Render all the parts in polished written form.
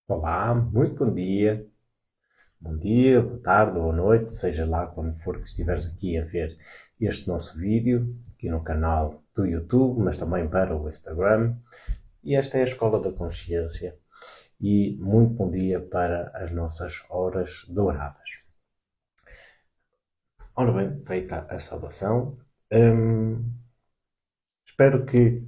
Olá, muito bom dia. Bom dia, boa tarde, boa noite, seja lá quando for que estiveres aqui a ver este nosso vídeo, aqui no canal do YouTube, mas também para o Instagram. E esta é a Escola da Consciência. E muito bom dia para as nossas horas douradas. Ora bem, feita a saudação, espero que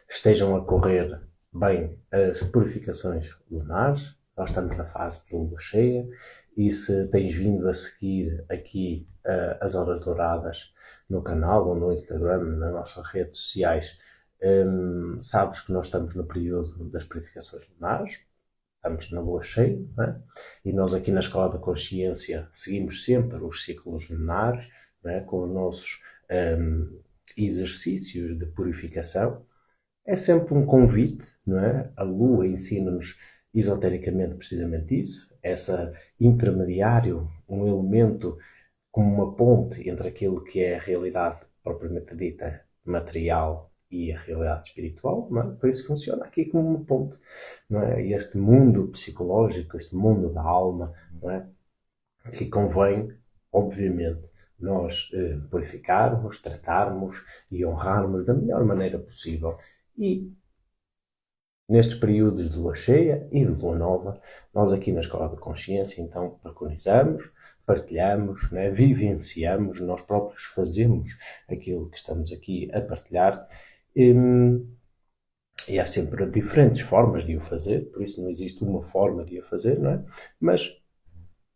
estejam a correr bem as purificações lunares. Nós estamos na fase de lua cheia e se tens vindo a seguir aqui as horas douradas no canal ou no Instagram, nas nossas redes sociais, sabes que nós estamos no período das purificações lunares. Estamos na lua cheia, não é? E nós aqui na Escola da Consciência seguimos sempre os ciclos lunares, não é? Com os nossos exercícios de purificação. É sempre um convite, não é? A Lua ensina-nos esotericamente precisamente isso, essa intermediário, um elemento como uma ponte entre aquilo que é a realidade propriamente dita material e a realidade espiritual, não é? Por isso funciona aqui como uma ponte, não é? Este mundo psicológico, este mundo da alma, não é? Que convém, obviamente, nós purificarmos, tratarmos e honrarmos da melhor maneira possível. E nestes períodos de lua cheia e de lua nova, nós aqui na Escola da Consciência, então, preconizamos, partilhamos, né, vivenciamos, nós próprios fazemos aquilo que estamos aqui a partilhar. E há sempre diferentes formas de o fazer, por isso não existe uma forma de o fazer, não é? Mas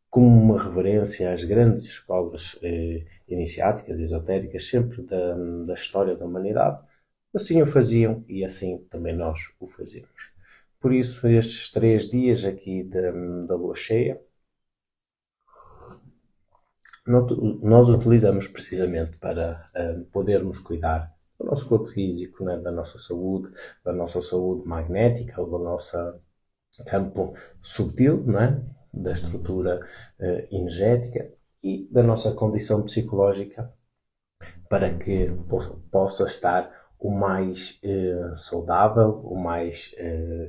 como uma reverência às grandes escolas iniciáticas, esotéricas, sempre da história da humanidade, assim o faziam e assim também nós o fazemos. Por isso, estes 3 dias aqui da lua cheia, nós utilizamos precisamente para podermos cuidar do nosso corpo físico, né, da nossa saúde magnética ou do nosso campo subtil, não é? Da estrutura energética e da nossa condição psicológica para que possa estar o mais saudável, o mais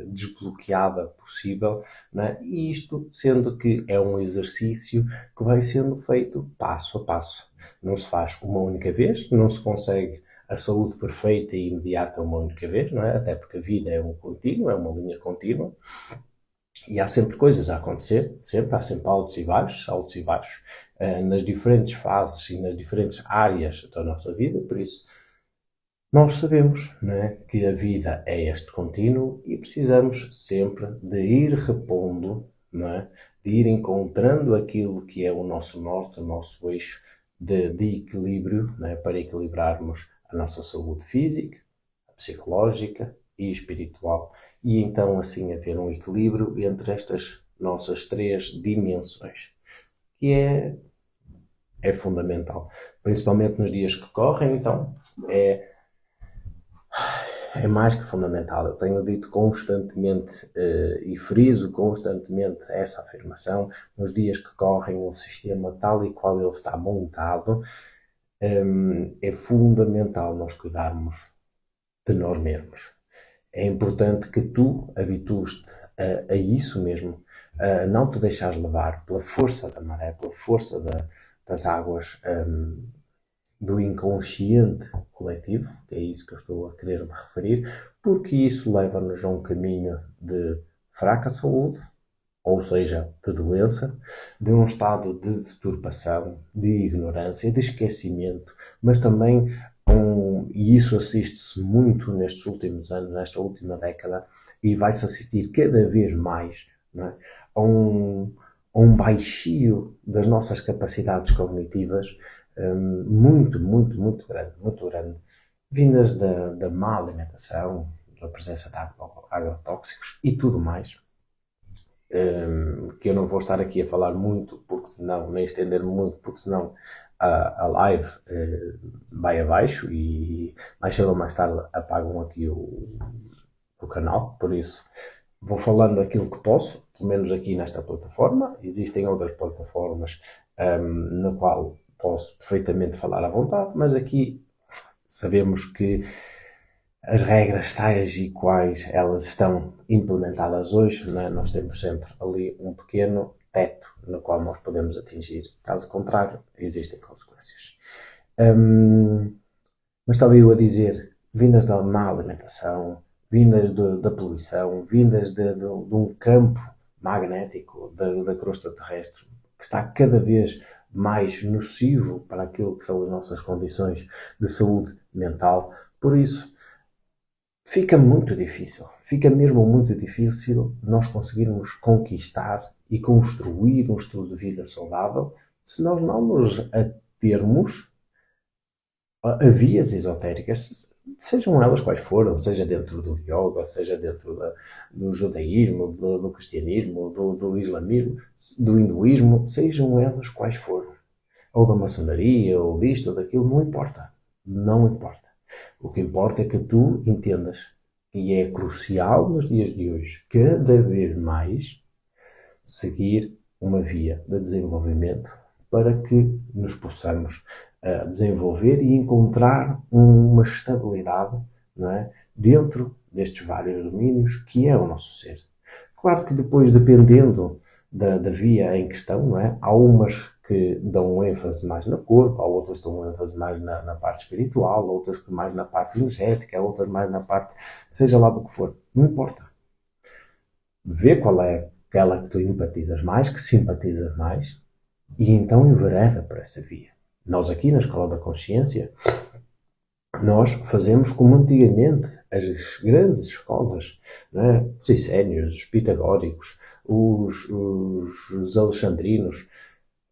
desbloqueada possível, né? E isto sendo que é um exercício que vai sendo feito passo a passo. Não se faz uma única vez, não se consegue a saúde perfeita e imediata uma única vez, não é? Até porque a vida é um contínuo, é uma linha contínua. E há sempre coisas a acontecer, sempre, há sempre altos e baixos, nas diferentes fases e nas diferentes áreas da nossa vida, por isso nós sabemos, né, que a vida é este contínuo e precisamos sempre de ir repondo, né, de ir encontrando aquilo que é o nosso norte, o nosso eixo de equilíbrio, né, para equilibrarmos a nossa saúde física, psicológica e espiritual. E então assim haver um equilíbrio entre estas nossas 3 dimensões, que é fundamental. Principalmente nos dias que correm, então, é é mais que fundamental. Eu tenho dito constantemente e friso constantemente essa afirmação. Nos dias que correm, o sistema tal e qual ele está montado, é fundamental nós cuidarmos de nós mesmos. É importante que tu habitues-te a isso mesmo, a não te deixares levar pela força da maré, pela força das águas do inconsciente coletivo, que é isso que eu estou a querer me referir, porque isso leva-nos a um caminho de fraca saúde, ou seja, de doença, de um estado de deturpação, de ignorância, de esquecimento, mas também e isso assiste-se muito nestes últimos anos, nesta última década, e vai-se assistir cada vez mais, não é? a, um, a um baixio das nossas capacidades cognitivas muito, muito, muito grande, vindas da má alimentação, da presença de agrotóxicos e tudo mais, que eu não vou estar aqui a falar muito, porque senão, nem estender muito, porque senão a live vai abaixo e mais cedo ou mais tarde apagam aqui o canal, por isso vou falando aquilo que posso, pelo menos aqui nesta plataforma. Existem outras plataformas na qual posso perfeitamente falar à vontade, mas aqui sabemos que as regras tais e quais elas estão implementadas hoje, não é? Nós temos sempre ali um pequeno teto no qual nós podemos atingir. Caso contrário, existem consequências. Mas estava eu a dizer, vindas da má alimentação, vindas da poluição, vindas de um campo magnético da crosta terrestre que está cada vez mais nocivo para aquilo que são as nossas condições de saúde mental. Por isso, fica mesmo muito difícil nós conseguirmos conquistar e construir um estilo de vida saudável se nós não nos atermos a vias esotéricas, sejam elas quais foram, seja dentro do yoga, seja dentro do judaísmo, do cristianismo, do islamismo, do hinduísmo, sejam elas quais foram, ou da maçonaria, ou disto, ou daquilo, não importa. Não importa. O que importa é que tu entendas que é crucial nos dias de hoje, cada vez mais, seguir uma via de desenvolvimento para que nos possamos desenvolver e encontrar uma estabilidade, não é, dentro destes vários domínios que é o nosso ser. Claro que depois, dependendo da via em questão, não é, há umas que dão ênfase mais no corpo, há outras que dão ênfase mais na parte espiritual, outras que mais na parte energética, outras mais na parte, seja lá do que for, não importa. Vê qual é aquela que tu empatizas mais, que simpatizas mais, e então envereda por essa via. Nós aqui na Escola da Consciência, nós fazemos como antigamente as grandes escolas, né? Os essénios, os pitagóricos, os alexandrinos,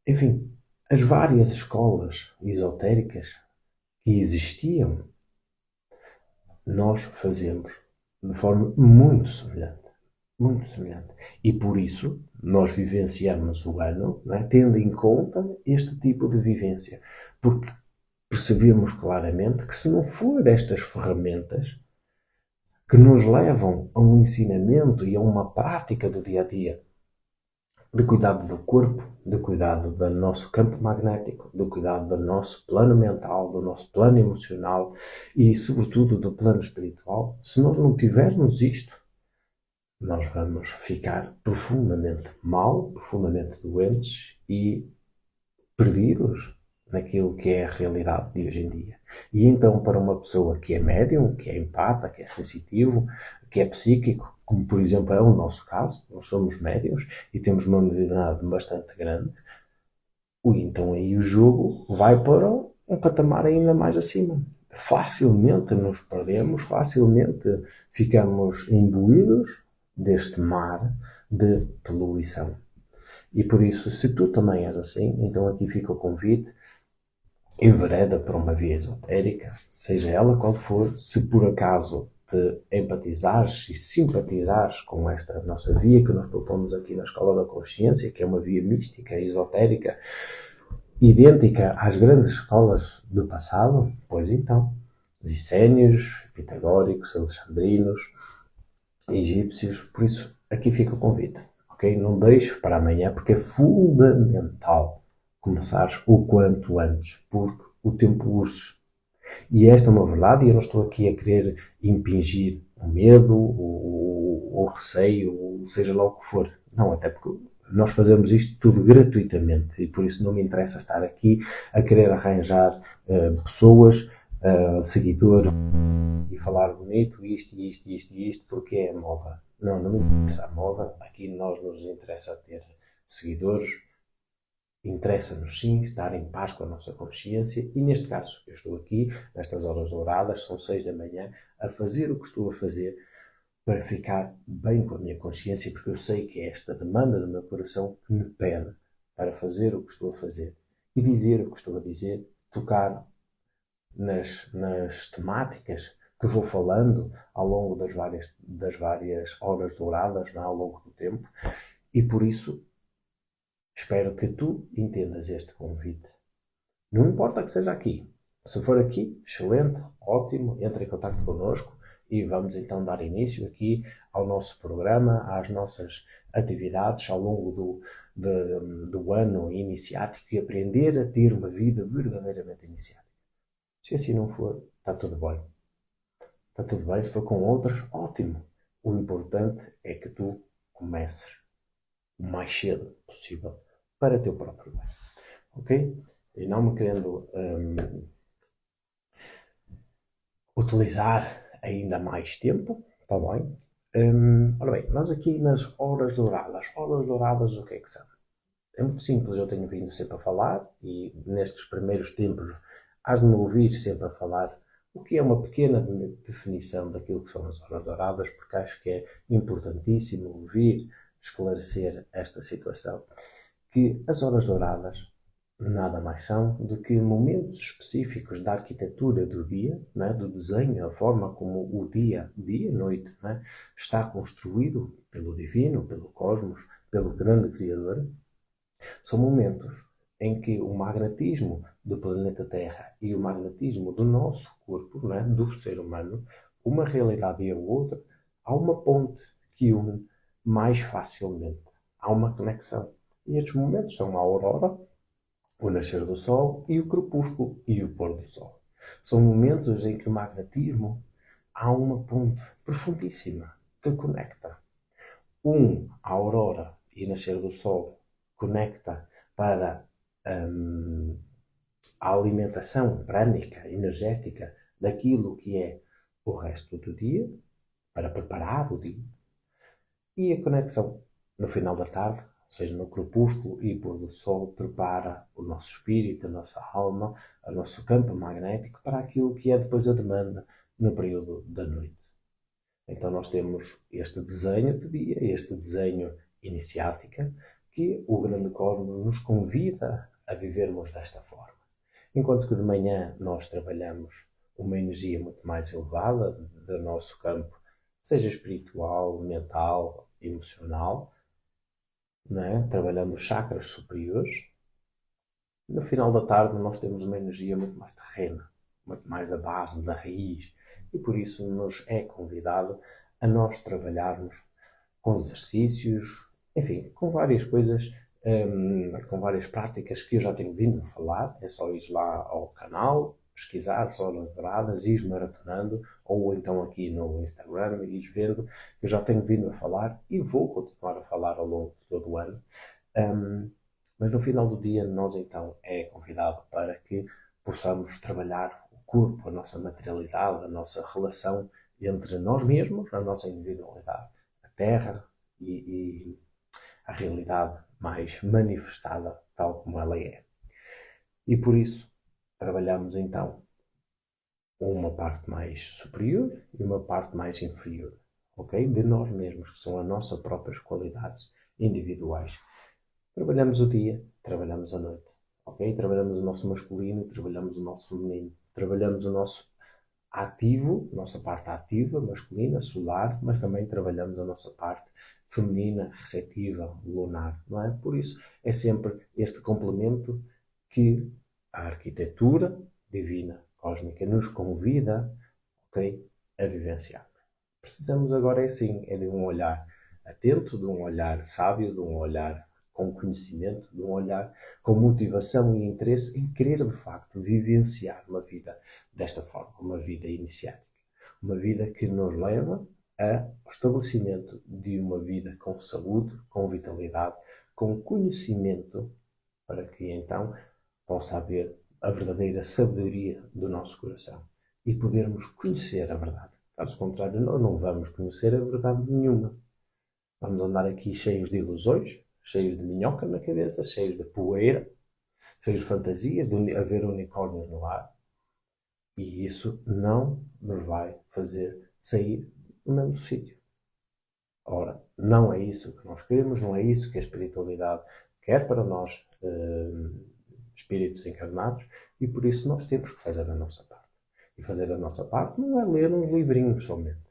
enfim, as várias escolas esotéricas que existiam, nós fazemos de forma muito semelhante. Muito semelhante. E por isso nós vivenciamos o ano, não é, tendo em conta este tipo de vivência. Porque percebemos claramente que se não for estas ferramentas que nos levam a um ensinamento e a uma prática do dia a dia de cuidado do corpo, de cuidado do nosso campo magnético, de cuidado do nosso plano mental, do nosso plano emocional e, sobretudo, do plano espiritual, se nós não tivermos isto, nós vamos ficar profundamente mal, profundamente doentes e perdidos naquilo que é a realidade de hoje em dia. E então, para uma pessoa que é médium, que é empata, que é sensitivo, que é psíquico, como por exemplo é o nosso caso, nós somos médiums e temos uma mediunidade bastante grande, então aí o jogo vai para um patamar ainda mais acima. Facilmente nos perdemos, facilmente ficamos imbuídos deste mar de poluição. E por isso, se tu também és assim, então aqui fica o convite, envereda para uma via esotérica, seja ela qual for, se por acaso te empatizares e simpatizares com esta nossa via que nós propomos aqui na Escola da Consciência, que é uma via mística, esotérica, idêntica às grandes escolas do passado, pois então, os essénios, pitagóricos, alexandrinos, egípcios, por isso aqui fica o convite, ok? Não deixes para amanhã, porque é fundamental começares o quanto antes, porque o tempo urge. E esta é uma verdade, e eu não estou aqui a querer impingir o medo, o receio, seja lá o que for. Não, até porque nós fazemos isto tudo gratuitamente e por isso não me interessa estar aqui a querer arranjar pessoas, seguidores e falar bonito, isto, isto, isto e isto, porque é a moda. Não, não me interessa a moda. Aqui nós nos interessa ter seguidores, interessa-nos sim estar em paz com a nossa consciência e neste caso eu estou aqui nestas horas douradas, são 6 da manhã, a fazer o que estou a fazer para ficar bem com a minha consciência, porque eu sei que é esta demanda do meu coração que me pede para fazer o que estou a fazer e dizer o que estou a dizer, tocar nas temáticas que vou falando ao longo das várias horas douradas, não é? Ao longo do tempo, e por isso espero que tu entendas este convite. Não importa que seja aqui. Se for aqui, excelente, ótimo, entre em contato connosco e vamos então dar início aqui ao nosso programa, às nossas atividades ao longo do ano iniciático e aprender a ter uma vida verdadeiramente iniciática. Se assim não for, está tudo bem. Está tudo bem, se for com outras, ótimo. O importante é que tu comeces o mais cedo possível para teu próprio bem. Ok? E não me querendo utilizar ainda mais tempo, está bem? Ora bem, nós aqui nas horas douradas. Horas douradas o que é que são? É muito simples, eu tenho vindo sempre a falar e nestes primeiros tempos has de me ouvir sempre a falar o que é uma pequena definição daquilo que são as horas douradas, porque acho que é importantíssimo ouvir, esclarecer esta situação. Que as horas douradas nada mais são do que momentos específicos da arquitetura do dia, né, do desenho, a forma como o dia e noite, né, está construído pelo divino, pelo cosmos, pelo grande Criador. São momentos em que o magnetismo do planeta Terra e o magnetismo do nosso corpo, né, do ser humano, uma realidade e a outra, há uma ponte que une mais facilmente. Há uma conexão. E estes momentos são a aurora, o nascer do sol e o crepúsculo e o pôr do sol. São momentos em que o magnetismo há uma ponte profundíssima que conecta. A aurora e nascer do sol conecta para a alimentação prânica, energética daquilo que é o resto do dia, para preparar o dia. E a conexão no final da tarde, ou seja, no crepúsculo e pôr do sol, prepara o nosso espírito, a nossa alma, o nosso campo magnético para aquilo que é depois a demanda no período da noite. Então nós temos este desenho de dia, este desenho iniciática, que o grande cosmos nos convida a vivermos desta forma. Enquanto que de manhã nós trabalhamos uma energia muito mais elevada do nosso campo, seja espiritual, mental, emocional, né? Trabalhando os chakras superiores. No final da tarde nós temos uma energia muito mais terrena, muito mais da base, da raiz, e por isso nos é convidado a nós trabalharmos com exercícios, enfim, com várias coisas, com várias práticas que eu já tenho vindo a falar. É só ir lá ao canal, pesquisar Zonas Douradas, ir maratonando, ou então aqui no Instagram, ir vendo que eu já tenho vindo a falar e vou continuar a falar ao longo de todo o ano. Mas no final do dia, nós então é convidado para que possamos trabalhar o corpo, a nossa materialidade, a nossa relação entre nós mesmos, a nossa individualidade, a Terra e a realidade mais manifestada tal como ela é. E por isso trabalhamos então uma parte mais superior e uma parte mais inferior, ok? De nós mesmos, que são as nossas próprias qualidades individuais. Trabalhamos o dia, trabalhamos a noite, ok? Trabalhamos o nosso masculino, trabalhamos o nosso feminino, trabalhamos o nosso ativo, nossa parte ativa, masculina, solar, mas também trabalhamos a nossa parte feminina, receptiva, lunar, não é? Por isso é sempre este complemento que a arquitetura divina, cósmica, nos convida, ok, a vivenciar. Precisamos agora, é sim, é de um olhar atento, de um olhar sábio, de um olhar com conhecimento, de um olhar com motivação e interesse em querer, de facto, vivenciar uma vida desta forma, uma vida iniciática. Uma vida que nos leva ao estabelecimento de uma vida com saúde, com vitalidade, com conhecimento, para que então possa haver a verdadeira sabedoria do nosso coração e podermos conhecer a verdade. Caso contrário, nós não vamos conhecer a verdade nenhuma. Vamos andar aqui cheios de ilusões, cheios de minhoca na cabeça, cheios de poeira, cheios de fantasias, de haver unicórnios no ar. E isso não nos vai fazer sair do mesmo sítio. Ora, não é isso que nós queremos, não é isso que a espiritualidade quer para nós, espíritos encarnados, e por isso nós temos que fazer a nossa parte. E fazer a nossa parte não é ler uns livrinhos somente.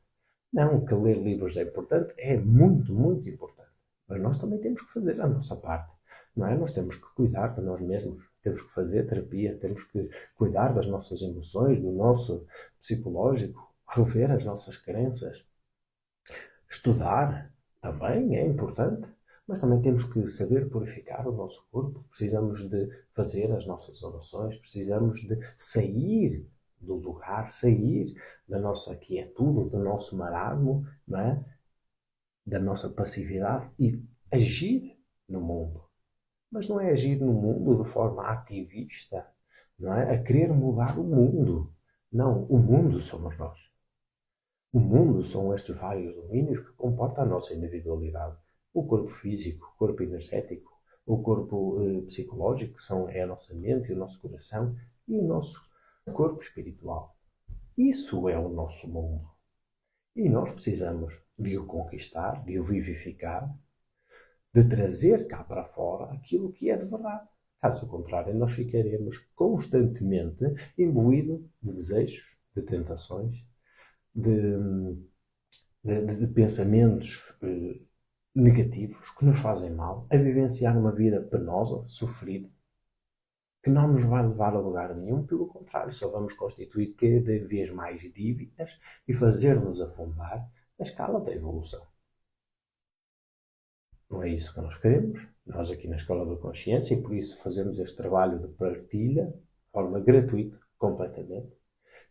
Não, que ler livros é importante, é muito, muito importante. Mas nós também temos que fazer a nossa parte. Não é? Nós temos que cuidar de nós mesmos, temos que fazer terapia, temos que cuidar das nossas emoções, do nosso psicológico, rever as nossas crenças. Estudar também é importante, mas também temos que saber purificar o nosso corpo. Precisamos de fazer as nossas orações, precisamos de sair do lugar, sair da nossa quietude, do nosso marasmo, não é? Da nossa passividade e agir no mundo. Mas não é agir no mundo de forma ativista, não é? A querer mudar o mundo. Não, o mundo somos nós. O mundo são estes vários domínios que comportam a nossa individualidade. O corpo físico, o corpo energético, o corpo psicológico, é a nossa mente e o nosso coração, e o nosso corpo espiritual. Isso é o nosso mundo. E nós precisamos de o conquistar, de o vivificar, de trazer cá para fora aquilo que é de verdade. Caso contrário, nós ficaremos constantemente imbuídos de desejos, de tentações, de pensamentos negativos que nos fazem mal, a vivenciar uma vida penosa, sofrida, que não nos vai levar a lugar nenhum, pelo contrário, só vamos constituir cada vez mais dívidas e fazer-nos afundar na escala da evolução. Não é isso que nós queremos, nós aqui na Escola da Consciência, e por isso fazemos este trabalho de partilha, de forma gratuita, completamente.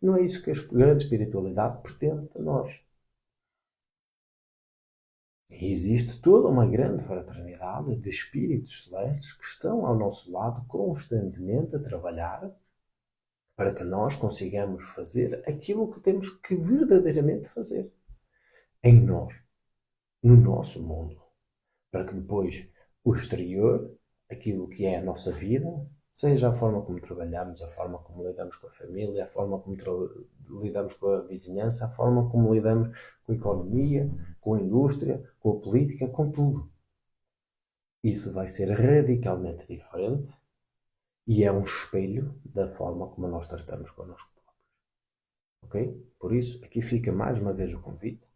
Não é isso que a grande espiritualidade pretende de nós. E existe toda uma grande fraternidade de espíritos celestes que estão ao nosso lado constantemente a trabalhar para que nós consigamos fazer aquilo que temos que verdadeiramente fazer em nós, no nosso mundo, para que depois o exterior, aquilo que é a nossa vida, seja a forma como trabalhamos, a forma como lidamos com a família, a forma como lidamos com a vizinhança, a forma como lidamos com a economia, com a indústria, com a política, com tudo. Isso vai ser radicalmente diferente e é um espelho da forma como nós tratamos connosco próprios. Ok? Por isso, aqui fica mais uma vez o convite.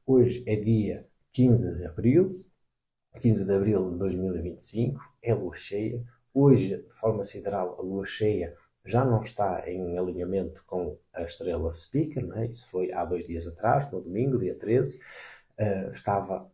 Hoje é dia 15 de abril, 15 de abril de 2025, é lua cheia. Hoje, de forma sideral, a lua cheia já não está em alinhamento com a estrela Speaker, não é? Isso foi há 2 dias atrás, no domingo, dia 13. Estava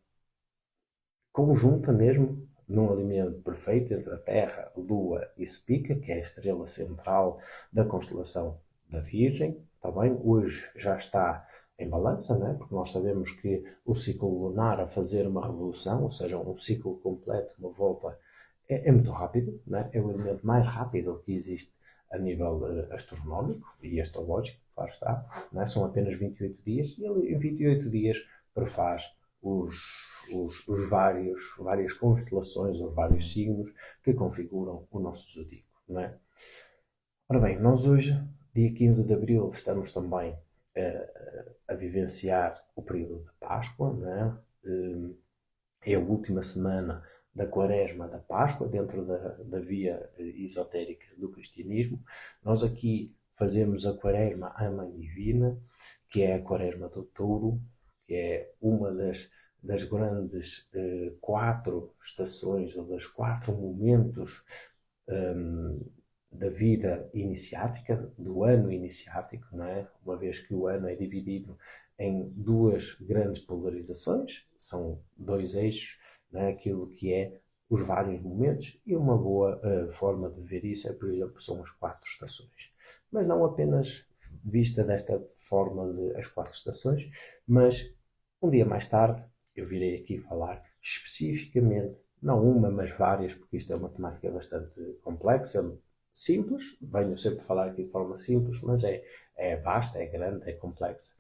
conjunta mesmo, num alinhamento perfeito entre a Terra, Lua e Spica, que é a estrela central da constelação da Virgem. Também hoje já está em balança, não é? Porque nós sabemos que o ciclo lunar a fazer uma revolução, ou seja, um ciclo completo, uma volta, é muito rápido, não é? É o elemento mais rápido que existe a nível astronómico e astrológico, claro está, não é? São apenas 28 dias e ele em 28 dias prefaz várias constelações, os vários signos que configuram o nosso zodíaco, não é? Ora bem, nós hoje, dia 15 de abril, estamos também a vivenciar o período de Páscoa, não é? É a última semana da Quaresma da Páscoa, dentro da via esotérica do cristianismo. Nós aqui fazemos a Quaresma à Mãe Divina, que é a Quaresma do Touro, que é uma das grandes 4 estações, ou das 4 momentos da vida iniciática, do ano iniciático, não é? Uma vez que o ano é dividido em 2 grandes polarizações, são 2 eixos, não é? Aquilo que é os vários momentos, e uma boa forma de ver isso é, por exemplo, são as 4 estações. Mas não apenas vista desta forma de as 4 estações, mas um dia mais tarde eu virei aqui falar especificamente, não uma, mas várias, porque isto é uma temática bastante complexa, simples, venho sempre falar aqui de forma simples, mas é vasta, é grande, é complexa,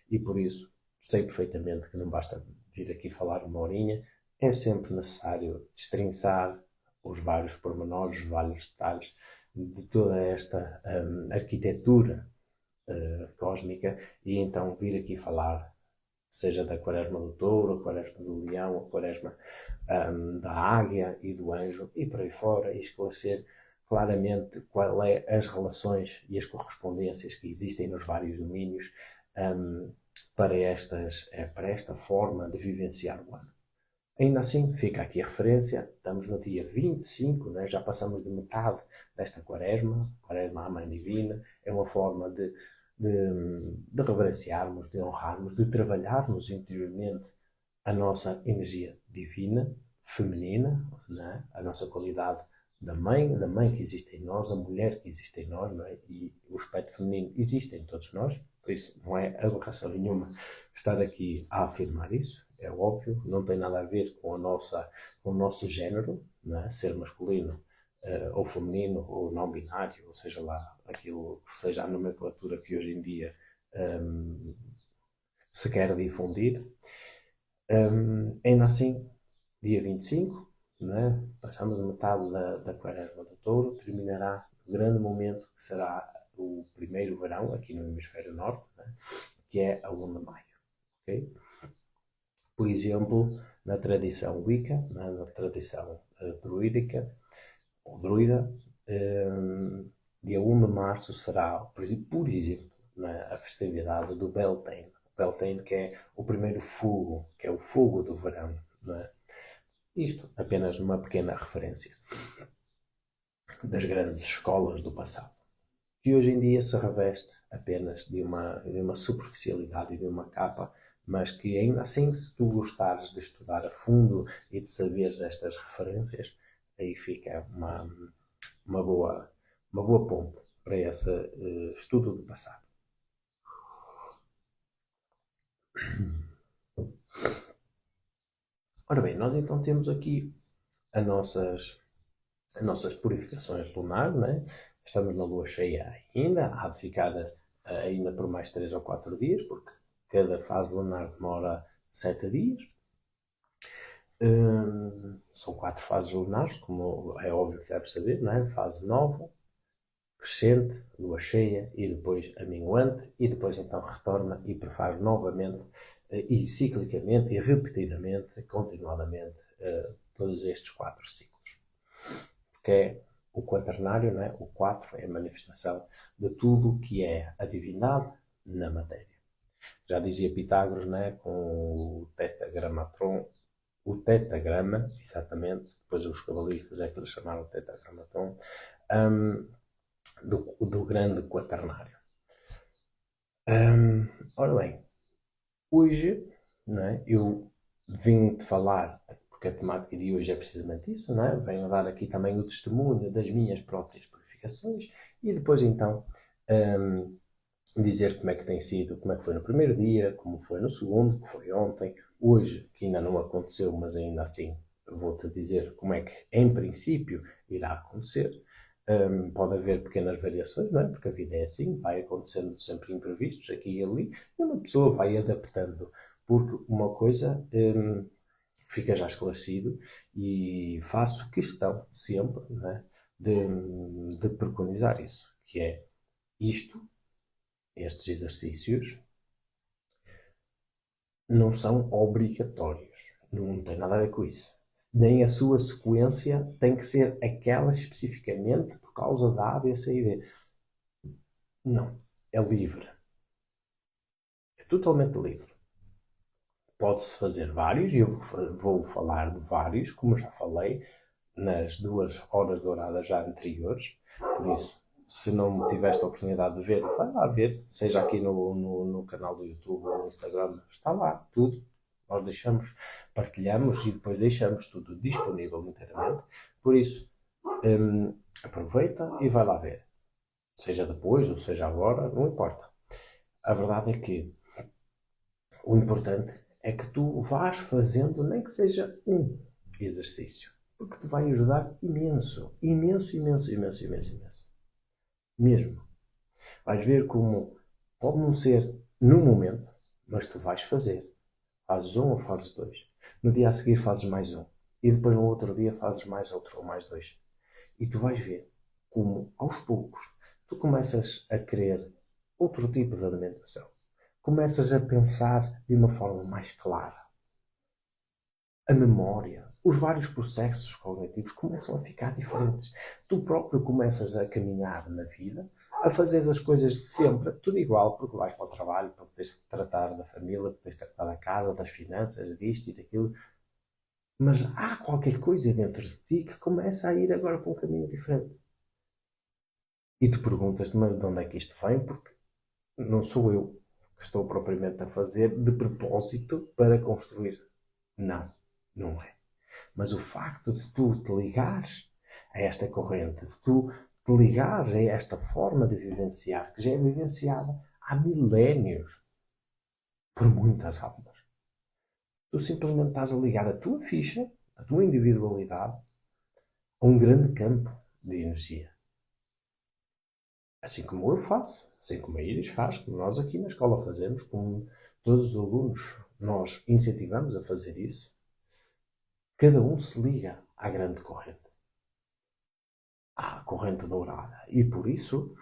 e por isso sei perfeitamente que não basta vir aqui falar uma horinha, é sempre necessário destrinçar os vários pormenores, os vários detalhes de toda esta arquitetura cósmica, e então vir aqui falar, seja da Quaresma do Touro, a Quaresma do Leão, a Quaresma da Águia e do Anjo, e por aí fora, e esclarecer claramente qual é as relações e as correspondências que existem nos vários domínios para esta forma de vivenciar o ano. Ainda assim, fica aqui a referência, estamos no dia 25, né? Já passamos de metade desta Quaresma à Mãe Divina, é uma forma de reverenciarmos, de honrarmos, de trabalharmos interiormente a nossa energia divina, feminina, né? A nossa qualidade da mãe que existe em nós, a mulher que existe em nós, não é? E o aspecto feminino existe em todos nós, por isso não é aberração nenhuma estar aqui a afirmar isso, é óbvio, não tem nada a ver com com o nosso género, não é? Ser masculino ou feminino ou não binário, ou seja lá, aquilo que seja a nomenclatura que hoje em dia um, se quer difundir. Ainda assim, dia 25, né, passamos a metade da quaresma do touro, terminará o grande momento que será o primeiro verão aqui no hemisfério norte, né, que é a 1 de maio. Okay? Por exemplo, na tradição Wicca, né, na tradição druídica, ou druida, dia 1 de março será, por exemplo, né, a festividade do Beltane. Beltane que é o primeiro fogo, que é o fogo do verão. Né? Isto apenas uma pequena referência das grandes escolas do passado, que hoje em dia se reveste apenas de uma superficialidade e de uma capa, mas que ainda assim, se tu gostares de estudar a fundo e de saberes estas referências, aí fica uma boa ponte para esse estudo do passado. Ora bem, nós então temos aqui as nossas purificações lunares, né? Estamos na lua cheia ainda, há de ficar ainda por mais 3 ou 4 dias, porque cada fase lunar demora 7 dias. São 4 fases lunares, como é óbvio que deve saber, né? Fase nova, crescente, lua cheia e depois a minguante, e depois então retorna e prefaz novamente e ciclicamente e repetidamente, continuadamente, todos estes 4 ciclos. Porque é o quaternário, não é? O 4 é a manifestação de tudo o que é a divindade na matéria. Já dizia Pitágoras, né, com o tetagrama, exatamente, depois os cabalistas é que lhe chamaram tetragramatron, do grande quaternário. Ora bem, hoje, né, eu vim-te falar, porque a temática de hoje é precisamente isso, né? Venho dar aqui também o testemunho das minhas próprias purificações e depois então dizer como é que tem sido, como é que foi no primeiro dia, como foi no segundo, que foi ontem, hoje, que ainda não aconteceu, mas ainda assim vou-te dizer como é que em princípio irá acontecer. Pode haver pequenas variações, não é? Porque a vida é assim, vai acontecendo sempre imprevistos aqui e ali, e uma pessoa vai adaptando, porque uma coisa fica já esclarecido e faço questão sempre, não é? de preconizar isso, que é isto, estes exercícios, não são obrigatórios, não tem nada a ver com isso. Nem a sua sequência tem que ser aquela especificamente por causa da A, B, C e D. Não. É livre. É totalmente livre. Pode-se fazer vários, e eu vou falar de vários, como já falei nas 2 horas douradas já anteriores. Por isso, se não tiveste a oportunidade de ver, vai lá ver, seja aqui no canal do YouTube ou no Instagram, está lá tudo. Nós deixamos, partilhamos e depois deixamos tudo disponível inteiramente. Por isso, aproveita e vai lá ver. Seja depois ou seja agora, não importa. A verdade é que o importante é que tu vás fazendo, nem que seja um exercício. Porque te vai ajudar imenso. Imenso, imenso, imenso, imenso, imenso. Mesmo. Vais ver como pode não ser no momento, mas tu vais fazer. Fazes um ou fazes dois. No dia a seguir fazes mais um. E depois no outro dia fazes mais outro ou mais dois. E tu vais ver como, aos poucos, tu começas a querer outro tipo de alimentação. Começas a pensar de uma forma mais clara. A memória, os vários processos cognitivos começam a ficar diferentes. Tu próprio começas a caminhar na vida, a fazer as coisas de sempre, tudo igual, porque vais para o trabalho, porque tens de tratar da família, porque tens de tratar da casa, das finanças, disto e daquilo. Mas há qualquer coisa dentro de ti que começa a ir agora para um caminho diferente. E tu perguntas-te, mas de onde é que isto vem? Porque não sou eu que estou propriamente a fazer de propósito para construir. Não, não é. Mas o facto de tu te ligares a esta corrente, de tu te ligares a esta forma de vivenciar, que já é vivenciada há milénios por muitas almas. Tu simplesmente estás a ligar a tua ficha, a tua individualidade, a um grande campo de energia. Assim como eu faço, assim como a Iris faz, como nós aqui na escola fazemos, como todos os alunos nós incentivamos a fazer isso, cada um se liga à grande corrente, à corrente dourada. E por isso,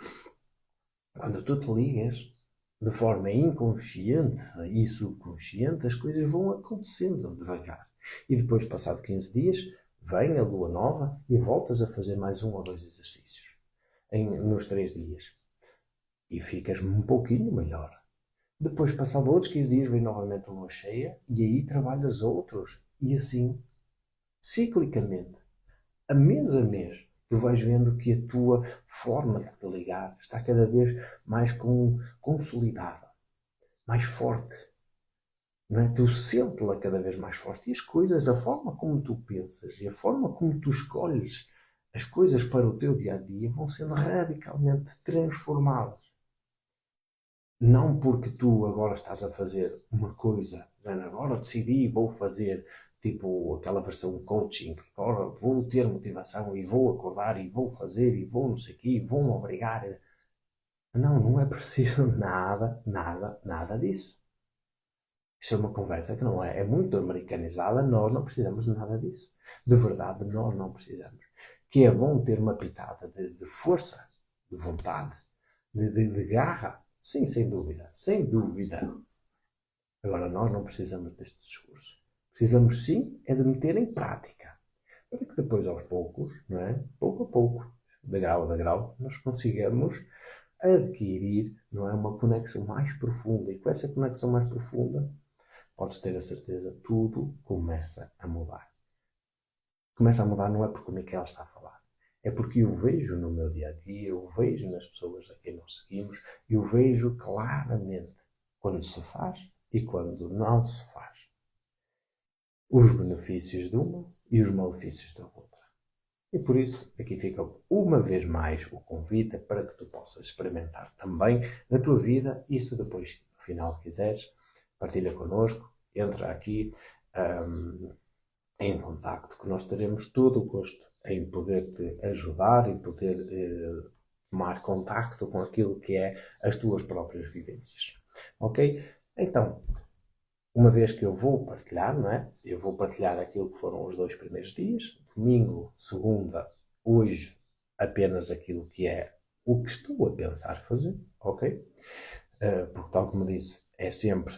quando tu te ligas de forma inconsciente e subconsciente, as coisas vão acontecendo devagar. E depois, passado 15 dias, vem a lua nova e voltas a fazer mais um ou dois exercícios nos 3 dias. E ficas um pouquinho melhor. Depois, passado outros 15 dias, vem novamente a lua cheia e aí trabalhas outros. E assim, ciclicamente, a mês, tu vais vendo que a tua forma de te ligar está cada vez mais consolidada, mais forte. Não é? Tu sentes-la cada vez mais forte. E as coisas, a forma como tu pensas e a forma como tu escolhes as coisas para o teu dia-a-dia vão sendo radicalmente transformadas. Não porque tu agora estás a fazer uma coisa, agora decidi, vou fazer tipo aquela versão coaching, agora vou ter motivação e vou acordar e vou fazer e vou não sei o quê, e vou-me obrigar. Não, não é preciso nada disso. Isso é uma conversa que não é muito americanizada, nós não precisamos de nada disso. De verdade, nós não precisamos. Que é bom ter uma pitada de força, de vontade, de garra. Sim, sem dúvida, sem dúvida. Agora, nós não precisamos deste discurso. Precisamos sim é de meter em prática. Para que depois, aos poucos, não é? Pouco a pouco, de grau a grau, nós consigamos adquirir, não é? Uma conexão mais profunda. E com essa conexão mais profunda, podes ter a certeza, tudo começa a mudar. Começa a mudar não é porque o Miquel está a falar. É porque eu vejo no meu dia-a-dia, eu vejo nas pessoas a quem nós seguimos, eu vejo claramente quando se faz e quando não se faz. Os benefícios de uma e os malefícios da outra. E por isso, aqui fica uma vez mais o convite para que tu possas experimentar também na tua vida. E se depois, no final, quiseres, partilha connosco, entra aqui em contacto, que nós teremos todo o gosto em poder-te ajudar e poder tomar contacto com aquilo que é as tuas próprias vivências. Ok? Então, uma vez que eu vou partilhar, não é? Eu vou partilhar aquilo que foram os 2 primeiros dias, domingo, segunda, hoje, apenas aquilo que é o que estou a pensar fazer, ok? Porque, tal como disse, é sempre,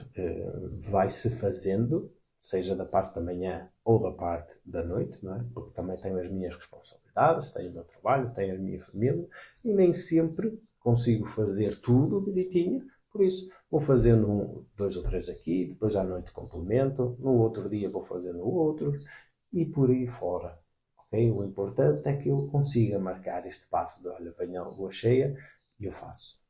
vai-se fazendo, seja da parte da manhã ou da parte da noite, não é? Porque também tenho as minhas responsabilidades, tenho o meu trabalho, tenho a minha família, e nem sempre consigo fazer tudo direitinho, por isso vou fazendo 2 ou 3 aqui, depois à noite complemento, no outro dia vou fazendo outros, e por aí fora. Okay? O importante é que eu consiga marcar este passo de, olha, venha a lua cheia, e eu faço.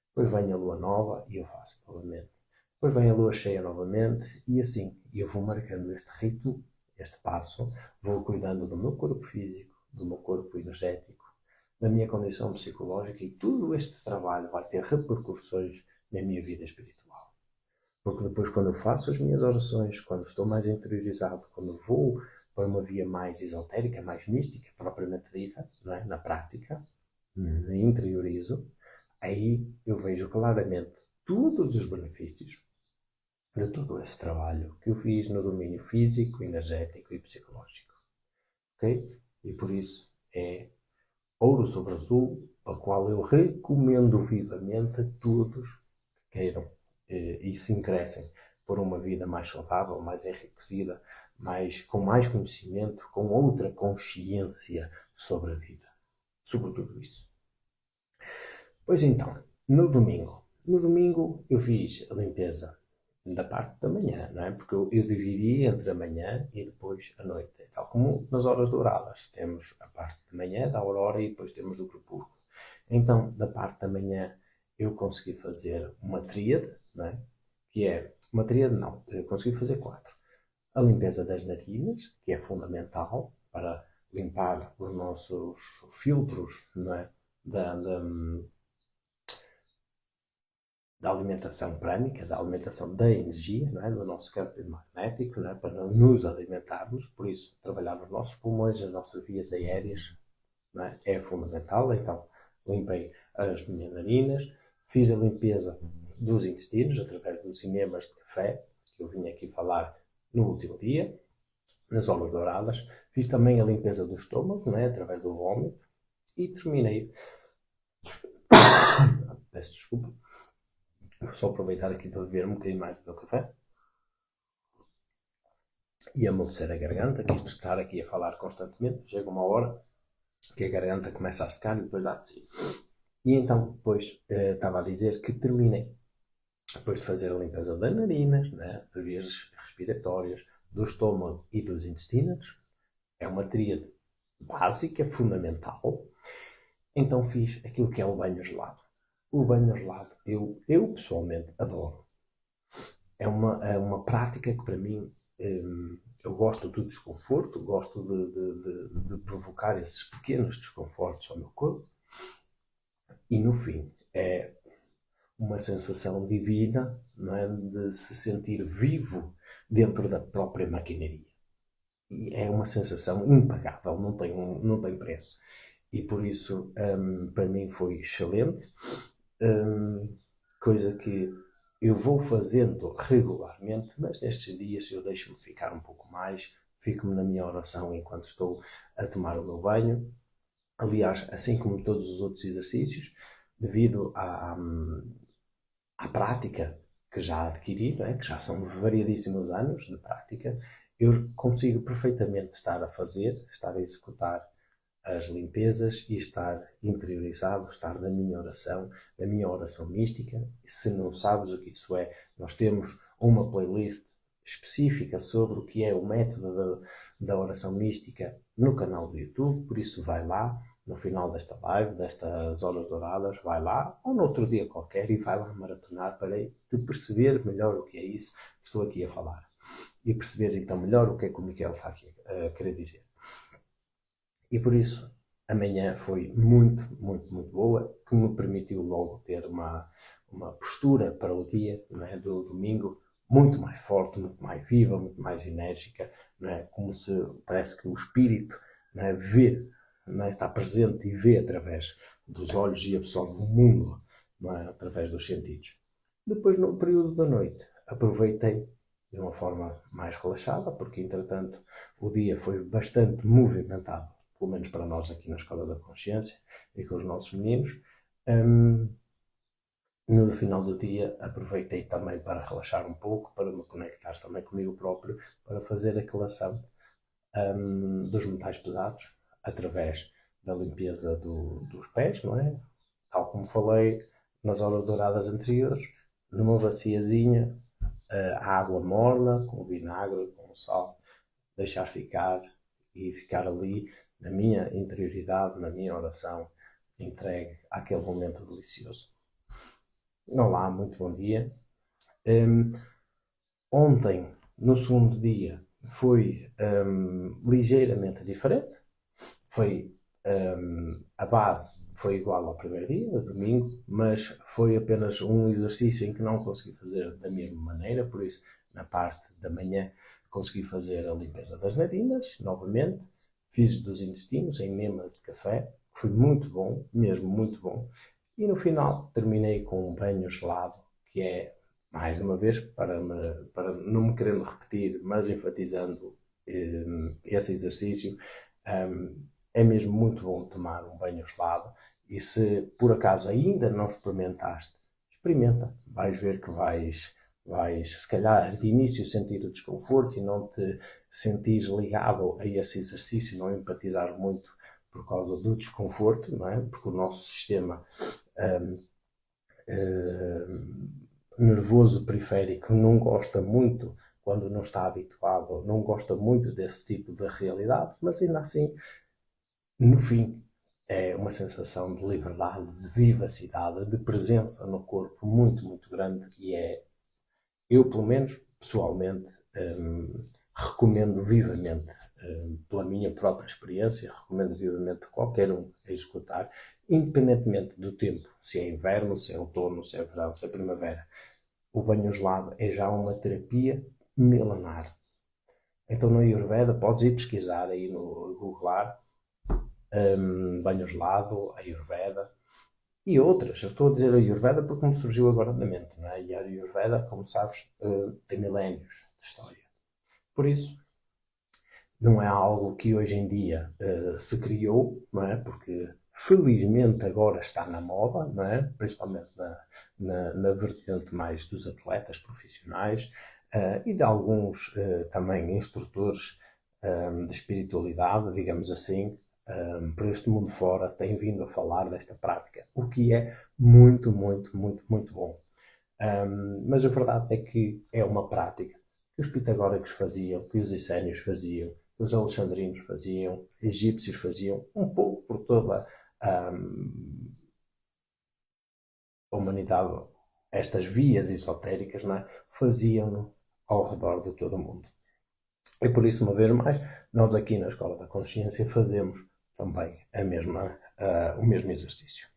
Depois vem a lua nova e eu faço novamente. Depois vem a lua cheia novamente e assim eu vou marcando este ritmo, este passo, vou cuidando do meu corpo físico, do meu corpo energético, da minha condição psicológica e tudo este trabalho vai ter repercussões na minha vida espiritual. Porque depois, quando eu faço as minhas orações, quando estou mais interiorizado, quando vou para uma via mais esotérica, mais mística, propriamente dita, não é? Na prática, me interiorizo, aí eu vejo claramente todos os benefícios de todo esse trabalho que eu fiz no domínio físico, energético e psicológico. Ok? E por isso é ouro sobre azul, a qual eu recomendo vivamente a todos que queiram e se interessem por uma vida mais saudável, mais enriquecida, com mais conhecimento, com outra consciência sobre a vida. Sobre tudo isso. Pois então, no domingo eu fiz a limpeza da parte da manhã, não é? Porque eu dividi entre a manhã e depois a noite, tal como nas horas douradas. Temos a parte de manhã, da aurora, e depois temos do crepúsculo. Então, da parte da manhã, eu consegui fazer uma tríade, não é? Que é, uma tríade não, eu consegui fazer 4. A limpeza das narinas, que é fundamental para limpar os nossos filtros, não é? Da alimentação prânica, da alimentação da energia, não é? Do nosso campo magnético, não é? Para nos alimentarmos. Por isso, trabalhar os nossos pulmões, as nossas vias aéreas, não é? É fundamental. Então, limpei as minhas narinas, fiz a limpeza dos intestinos através dos cinemas de café, que eu vim aqui falar no último dia, nas horas douradas. Fiz também a limpeza do estômago, não é? Através do vômito. E terminei. Peço desculpa. Vou só aproveitar aqui para beber um bocadinho mais do meu café. E amolecer a garganta, que isto de estar aqui a falar constantemente, chega uma hora que a garganta começa a secar e depois dá de si. E então, depois, estava a dizer que terminei, depois de fazer a limpeza das narinas, né, das vias respiratórias, do estômago e dos intestinos, é uma tríade básica, fundamental. Então fiz aquilo que é o banho gelado. O banho gelado, eu pessoalmente adoro. É uma prática que para mim, eu gosto do desconforto, gosto de provocar esses pequenos desconfortos ao meu corpo. E no fim, é uma sensação divina, não é? De se sentir vivo dentro da própria maquinaria. E é uma sensação impagável, não tem preço. E por isso, para mim foi excelente. Coisa que eu vou fazendo regularmente, mas nestes dias eu deixo-me ficar um pouco mais, fico-me na minha oração enquanto estou a tomar o meu banho. Aliás, assim como todos os outros exercícios, devido à prática que já adquiri, não é? Que já são variadíssimos anos de prática, eu consigo perfeitamente estar a executar as limpezas e estar interiorizado, estar na minha oração mística. E se não sabes o que isso é, nós temos uma playlist específica sobre o que é o método da oração mística no canal do YouTube, por isso vai lá, no final desta live, destas horas douradas, vai lá, ou no outro dia qualquer, e vai lá maratonar para te perceber melhor o que é isso que estou aqui a falar. E perceberes então melhor o que é que o Miquel está aqui a querer dizer. E por isso, amanhã foi muito, muito, muito boa, que me permitiu logo ter uma postura para o dia, não é, do domingo, muito mais forte, muito mais viva, muito mais enérgica, não é, como se parece que o espírito, não é, vê, não é, está presente e vê através dos olhos e absorve o mundo, não é, através dos sentidos. Depois, no período da noite, aproveitei de uma forma mais relaxada, porque entretanto o dia foi bastante movimentado, pelo menos para nós aqui na Escola da Consciência e com os nossos meninos. No final do dia aproveitei também para relaxar um pouco, para me conectar também comigo próprio, para fazer a quelação dos metais pesados através da limpeza dos pés, não é? Tal como falei nas horas douradas anteriores, numa baciazinha, a água morna, com vinagre, com sal, deixar ficar e ficar ali na minha interioridade, na minha oração, entregue àquele momento delicioso. Olá, muito bom dia. Ontem, no segundo dia, foi ligeiramente diferente. Foi a base foi igual ao primeiro dia, no domingo, mas foi apenas um exercício em que não consegui fazer da mesma maneira, por isso, na parte da manhã, consegui fazer a limpeza das narinas, novamente, fiz dos intestinos em enema de café, que foi muito bom, mesmo muito bom, e no final terminei com um banho gelado, que é, mais uma vez, para não me querendo repetir, mas enfatizando esse exercício, é mesmo muito bom tomar um banho gelado. E se por acaso ainda não experimentaste, experimenta. Vais ver que vais se calhar de início sentir o desconforto e não te sentires ligado a esse exercício, não empatizar muito por causa do desconforto, não é? Porque o nosso sistema nervoso periférico não gosta muito, quando não está habituado, não gosta muito desse tipo de realidade, mas ainda assim, no fim, é uma sensação de liberdade, de vivacidade, de presença no corpo muito, muito grande e eu pelo menos, pessoalmente, recomendo vivamente pela minha própria experiência, recomendo vivamente qualquer um a executar, independentemente do tempo, se é inverno, se é outono, se é verão, se é primavera. O banho gelado é já uma terapia milenar. Então no Ayurveda, podes ir pesquisar aí no Googlar, banho gelado, Ayurveda e outras. Eu estou a dizer Ayurveda porque me surgiu agora na mente, não é? E a Ayurveda, como sabes, tem milénios de história. Por isso, não é algo que hoje em dia se criou, não é? Porque felizmente agora está na moda, não é? Principalmente na vertente mais dos atletas profissionais e de alguns também instrutores de espiritualidade, digamos assim, por este mundo fora, têm vindo a falar desta prática, o que é muito, muito, muito, muito bom. Mas a verdade é que é uma prática que os pitagóricos faziam, que os essénios faziam, que os alexandrinos faziam, egípcios faziam, um pouco por toda a humanidade, estas vias esotéricas, não é? Faziam-no ao redor de todo o mundo. E por isso, uma vez mais, nós aqui na Escola da Consciência fazemos também o mesmo exercício.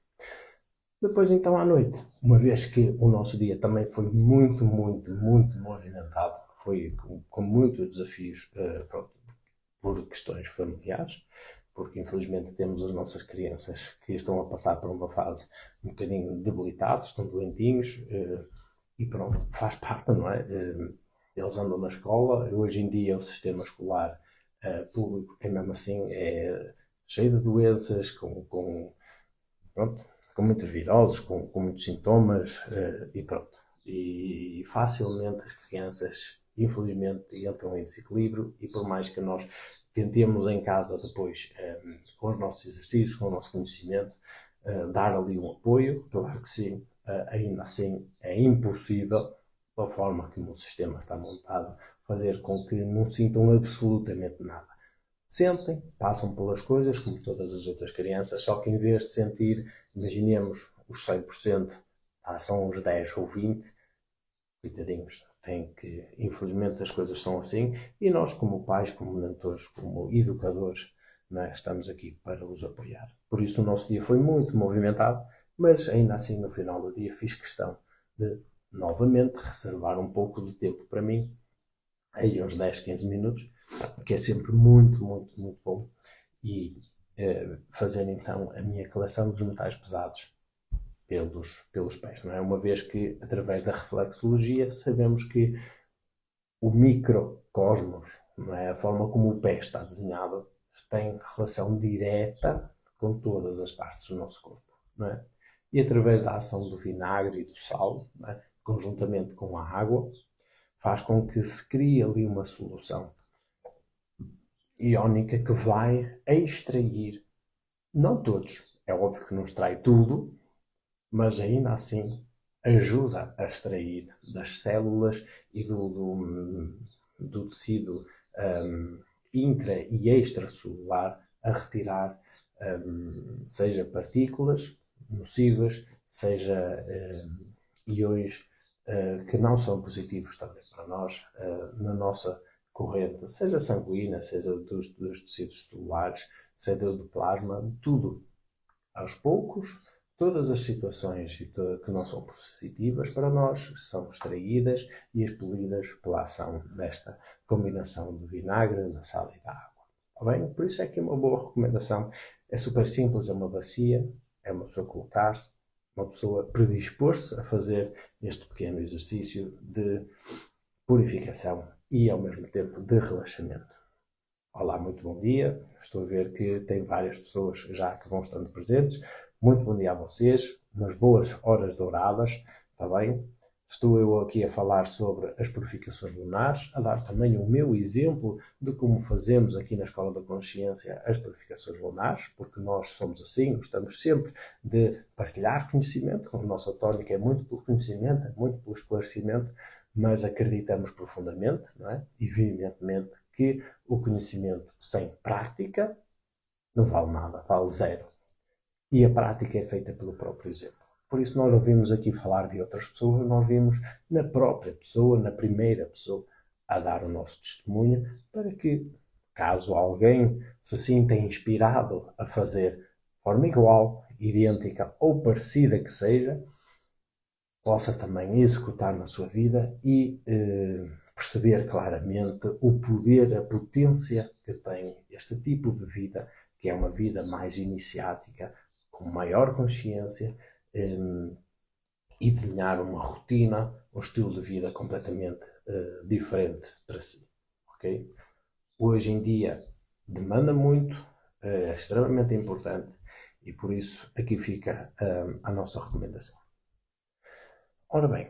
Depois, então, à noite, uma vez que o nosso dia também foi muito, muito, muito movimentado, foi com muitos desafios por questões familiares, porque infelizmente temos as nossas crianças que estão a passar por uma fase um bocadinho debilitados, estão doentinhos, e pronto, faz parte, não é? Eles andam na escola, hoje em dia o sistema escolar público é mesmo assim, é cheio de doenças, pronto, com muitas viroses, com muitos sintomas e pronto. E facilmente as crianças, infelizmente, entram em desequilíbrio e por mais que nós tentemos em casa depois, com os nossos exercícios, com o nosso conhecimento, dar ali um apoio, claro que sim, ainda assim é impossível, da forma como o sistema está montado, fazer com que não sintam absolutamente nada. Sentem, passam pelas coisas como todas as outras crianças, só que em vez de sentir, imaginemos os 100%, são os 10 ou 20, coitadinhos, têm que, infelizmente as coisas são assim, e nós como pais, como mentores, como educadores, não é? Estamos aqui para os apoiar. Por isso o nosso dia foi muito movimentado, mas ainda assim no final do dia fiz questão de novamente reservar um pouco de tempo para mim, aí uns 10, 15 minutos, que é sempre muito, muito, muito bom. E fazer então a minha coleção dos metais pesados pelos pés, não é? Uma vez que, através da reflexologia, sabemos que o microcosmos, não é? A forma como o pé está desenhado, tem relação direta com todas as partes do nosso corpo, não é? E através da ação do vinagre e do sal, é? Conjuntamente com a água, faz com que se crie ali uma solução iónica que vai extrair, não todos, é óbvio que não extrai tudo, mas ainda assim ajuda a extrair das células e do tecido intra e extracelular a retirar seja partículas nocivas, seja iões que não são positivos também para nós na nossa corrente, seja sanguínea, seja dos tecidos celulares, seja do plasma, tudo aos poucos, todas as situações que não são positivas para nós são extraídas e expelidas pela ação desta combinação de vinagre, da sal e da água. Está bem? Por isso é que é uma boa recomendação. É super simples, é uma bacia, é uma pessoa colocar-se, uma pessoa predispor-se a fazer este pequeno exercício de purificação e, ao mesmo tempo, de relaxamento. Olá, muito bom dia. Estou a ver que tem várias pessoas já que vão estando presentes. Muito bom dia a vocês. Umas boas horas douradas, está bem? Estou eu aqui a falar sobre as purificações lunares, a dar também o meu exemplo de como fazemos aqui na Escola da Consciência as purificações lunares, porque nós somos assim, gostamos sempre de partilhar conhecimento, a nossa tónica é muito pelo conhecimento, é muito pelo esclarecimento, mas acreditamos profundamente, não é? E veementemente que o conhecimento sem prática não vale nada, vale zero. E a prática é feita pelo próprio exemplo. Por isso nós ouvimos aqui falar de outras pessoas, nós vimos na própria pessoa, na primeira pessoa, a dar o nosso testemunho para que caso alguém se sinta inspirado a fazer de forma igual, idêntica ou parecida que seja, possa também executar na sua vida e perceber claramente o poder, a potência que tem este tipo de vida, que é uma vida mais iniciática, com maior consciência, e desenhar uma rotina, um estilo de vida completamente diferente para si. Okay? Hoje em dia demanda muito, é extremamente importante e por isso aqui fica a nossa recomendação. Ora bem,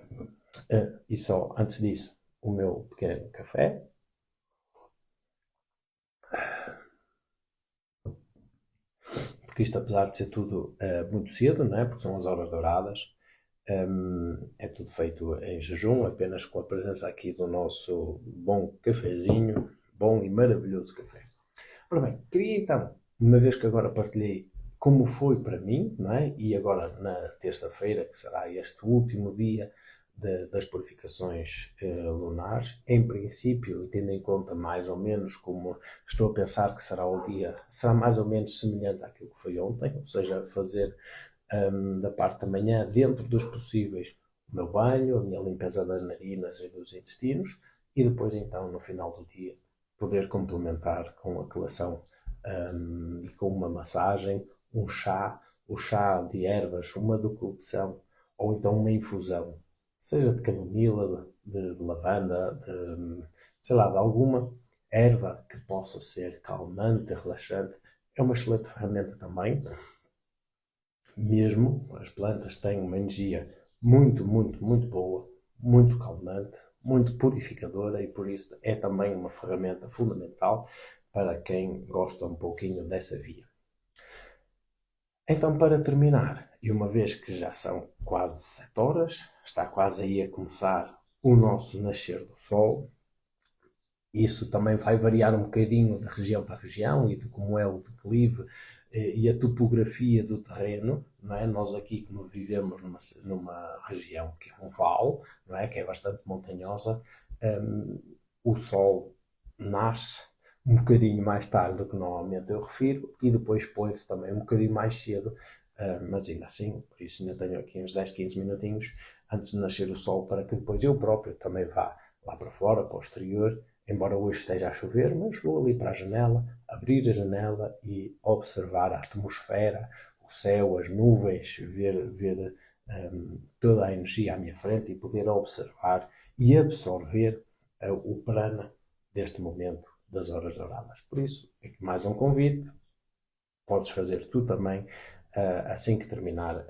e só antes disso, o meu pequeno café. Porque isto, apesar de ser tudo muito cedo, não é? Porque são as horas douradas, é tudo feito em jejum, apenas com a presença aqui do nosso bom cafezinho, bom e maravilhoso café. Ora bem, queria então, uma vez que agora partilhei como foi para mim, não é? E agora na terça-feira, que será este último dia das purificações lunares, em princípio, e tendo em conta mais ou menos como estou a pensar que será o dia, será mais ou menos semelhante àquilo que foi ontem, ou seja, fazer da parte da manhã, dentro dos possíveis, o meu banho, a minha limpeza das narinas e dos intestinos, e depois então, no final do dia, poder complementar com a colação e com uma massagem, um chá, o chá de ervas, uma decocção ou então uma infusão, seja de camomila, de lavanda, sei lá, de alguma erva que possa ser calmante, relaxante. É uma excelente ferramenta também. Mesmo as plantas têm uma energia muito, muito, muito boa, muito calmante, muito purificadora e por isso é também uma ferramenta fundamental para quem gosta um pouquinho dessa via. Então, para terminar, e uma vez que já são quase 7 horas, está quase aí a começar o nosso nascer do sol. Isso também vai variar um bocadinho de região para região e de como é o declive e a topografia do terreno. Não é? Nós aqui, como vivemos numa região que é um vale, não é? Que é bastante montanhosa, o sol nasce um bocadinho mais tarde do que normalmente eu refiro e depois põe-se também um bocadinho mais cedo, mas ainda assim, por isso ainda tenho aqui uns 10, 15 minutinhos antes de nascer o sol para que depois eu próprio também vá lá para fora, para o exterior, embora hoje esteja a chover, mas vou ali para a janela, abrir a janela e observar a atmosfera, o céu, as nuvens, ver toda a energia à minha frente e poder observar e absorver o prana deste momento das horas douradas. Por isso, é mais um convite, podes fazer tu também assim que terminar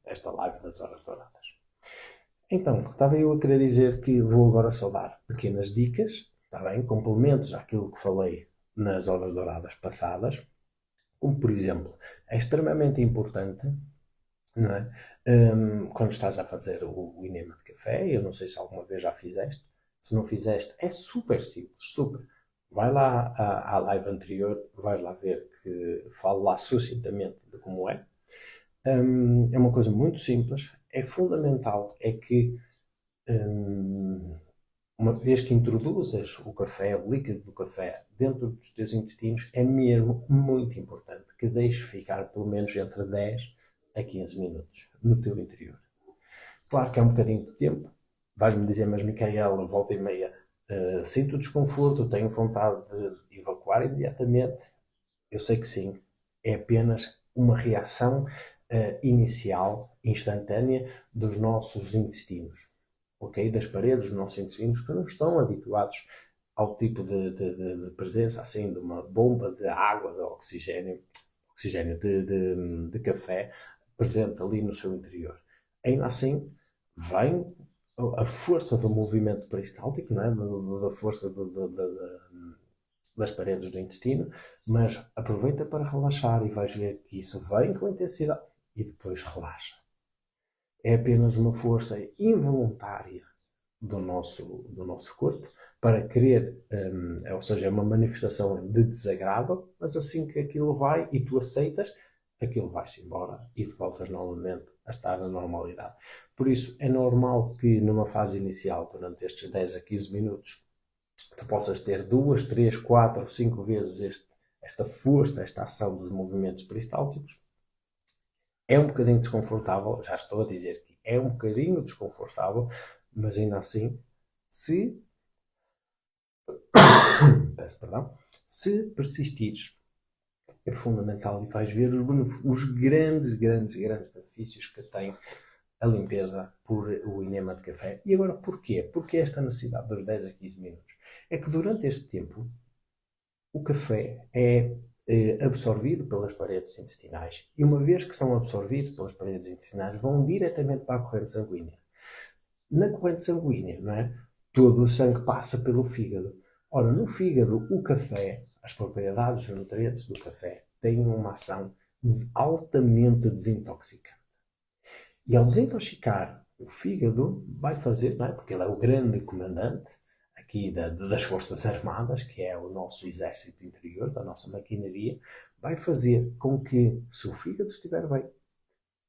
esta live das horas douradas. Então, estava eu a querer dizer que vou agora só dar pequenas dicas, está bem? Complementos àquilo que falei nas horas douradas passadas, como por exemplo, é extremamente importante, não é? Quando estás a fazer o enema de café, eu não sei se alguma vez já fizeste, se não fizeste, é super simples, super. Vai lá à live anterior, vais lá ver que falo lá sucintamente de como é. É uma coisa muito simples, é fundamental, é que uma vez que introduzes o café, o líquido do café, dentro dos teus intestinos, é mesmo muito importante que deixes ficar pelo menos entre 10 a 15 minutos no teu interior. Claro que é um bocadinho de tempo. Vais-me dizer, mas Micaela, volta e meia, sinto desconforto, tenho vontade de evacuar imediatamente. Eu sei que sim. É apenas uma reação inicial, instantânea, dos nossos intestinos. Ok? Das paredes dos nossos intestinos que não estão habituados ao tipo de presença assim de uma bomba de água, de oxigênio de café presente ali no seu interior. Ainda assim, vem a força do movimento peristáltico, não é? Da força das paredes do intestino, mas aproveita para relaxar e vais ver que isso vem com intensidade e depois relaxa. É apenas uma força involuntária do nosso corpo para querer, ou seja, é uma manifestação de desagrado, mas assim que aquilo vai e tu aceitas, aquilo vai-se embora e tu voltas novamente a estar na normalidade. Por isso, é normal que numa fase inicial, durante estes 10 a 15 minutos, tu possas ter 2, 3, 4, 5 vezes esta força, esta ação dos movimentos peristálticos, é um bocadinho desconfortável, já estou a dizer que é um bocadinho desconfortável, mas ainda assim, se, peço perdão, se persistires, é fundamental e vais ver os grandes, grandes, grandes benefícios que tem a limpeza por o enema de café. E agora porquê? Porque esta necessidade dos 10 a 15 minutos. É que durante este tempo o café é absorvido pelas paredes intestinais. E uma vez que são absorvidos pelas paredes intestinais, vão diretamente para a corrente sanguínea. Na corrente sanguínea, não é? Todo o sangue passa pelo fígado. Ora, no fígado, o café, as propriedades, os nutrientes do café, têm uma ação altamente desintoxicante. E ao desintoxicar o fígado, vai fazer, não é? Porque ele é o grande comandante aqui das Forças Armadas, que é o nosso exército interior, da nossa maquinaria, vai fazer com que, se o fígado estiver bem,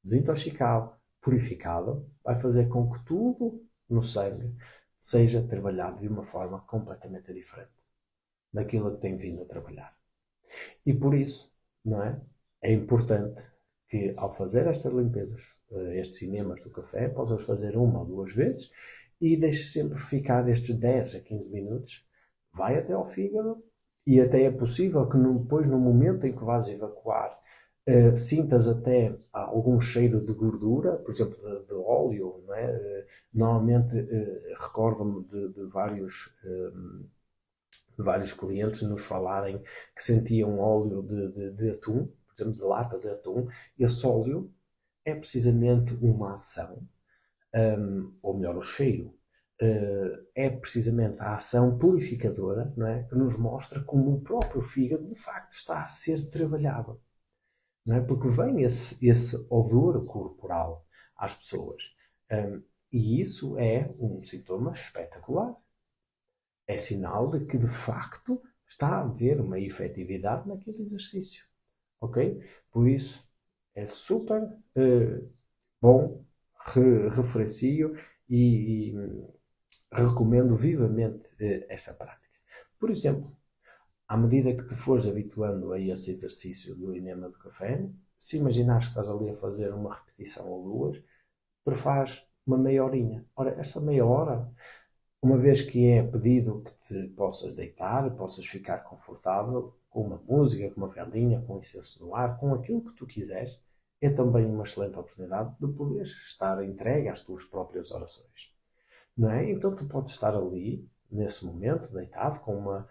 desintoxicado, purificado, vai fazer com que tudo no sangue seja trabalhado de uma forma completamente diferente daquilo que tem vindo a trabalhar. E por isso, não é? É importante que ao fazer estas limpezas, estes enemas do café, possas fazer uma ou duas vezes e deixes sempre ficar estes 10 a 15 minutos, vai até ao fígado e até é possível que depois, no momento em que vais evacuar, sintas até algum cheiro de gordura, por exemplo, de óleo, não é? Normalmente recordo-me de vários clientes nos falarem que sentiam óleo de atum, por exemplo, de lata de atum. Esse óleo é precisamente uma ação, ou melhor, o cheiro, é precisamente a ação purificadora, não é? Que nos mostra como o próprio fígado de facto está a ser trabalhado. Não é? Porque vem esse odor corporal às pessoas. E isso é um sintoma espetacular. É sinal de que de facto está a haver uma efetividade naquele exercício. Ok? Por isso é super bom, referencio e recomendo vivamente essa prática. Por exemplo, à medida que te fores habituando a esse exercício do enema do café, se imaginares que estás ali a fazer uma repetição ou duas, prefaz uma meia horinha. Ora, essa meia hora, uma vez que é pedido que te possas deitar, possas ficar confortável com uma música, com uma velinha, com um incenso no ar, com aquilo que tu quiseres, é também uma excelente oportunidade de poderes estar entregue às tuas próprias orações. Não é? Então tu podes estar ali, nesse momento, deitado, com uma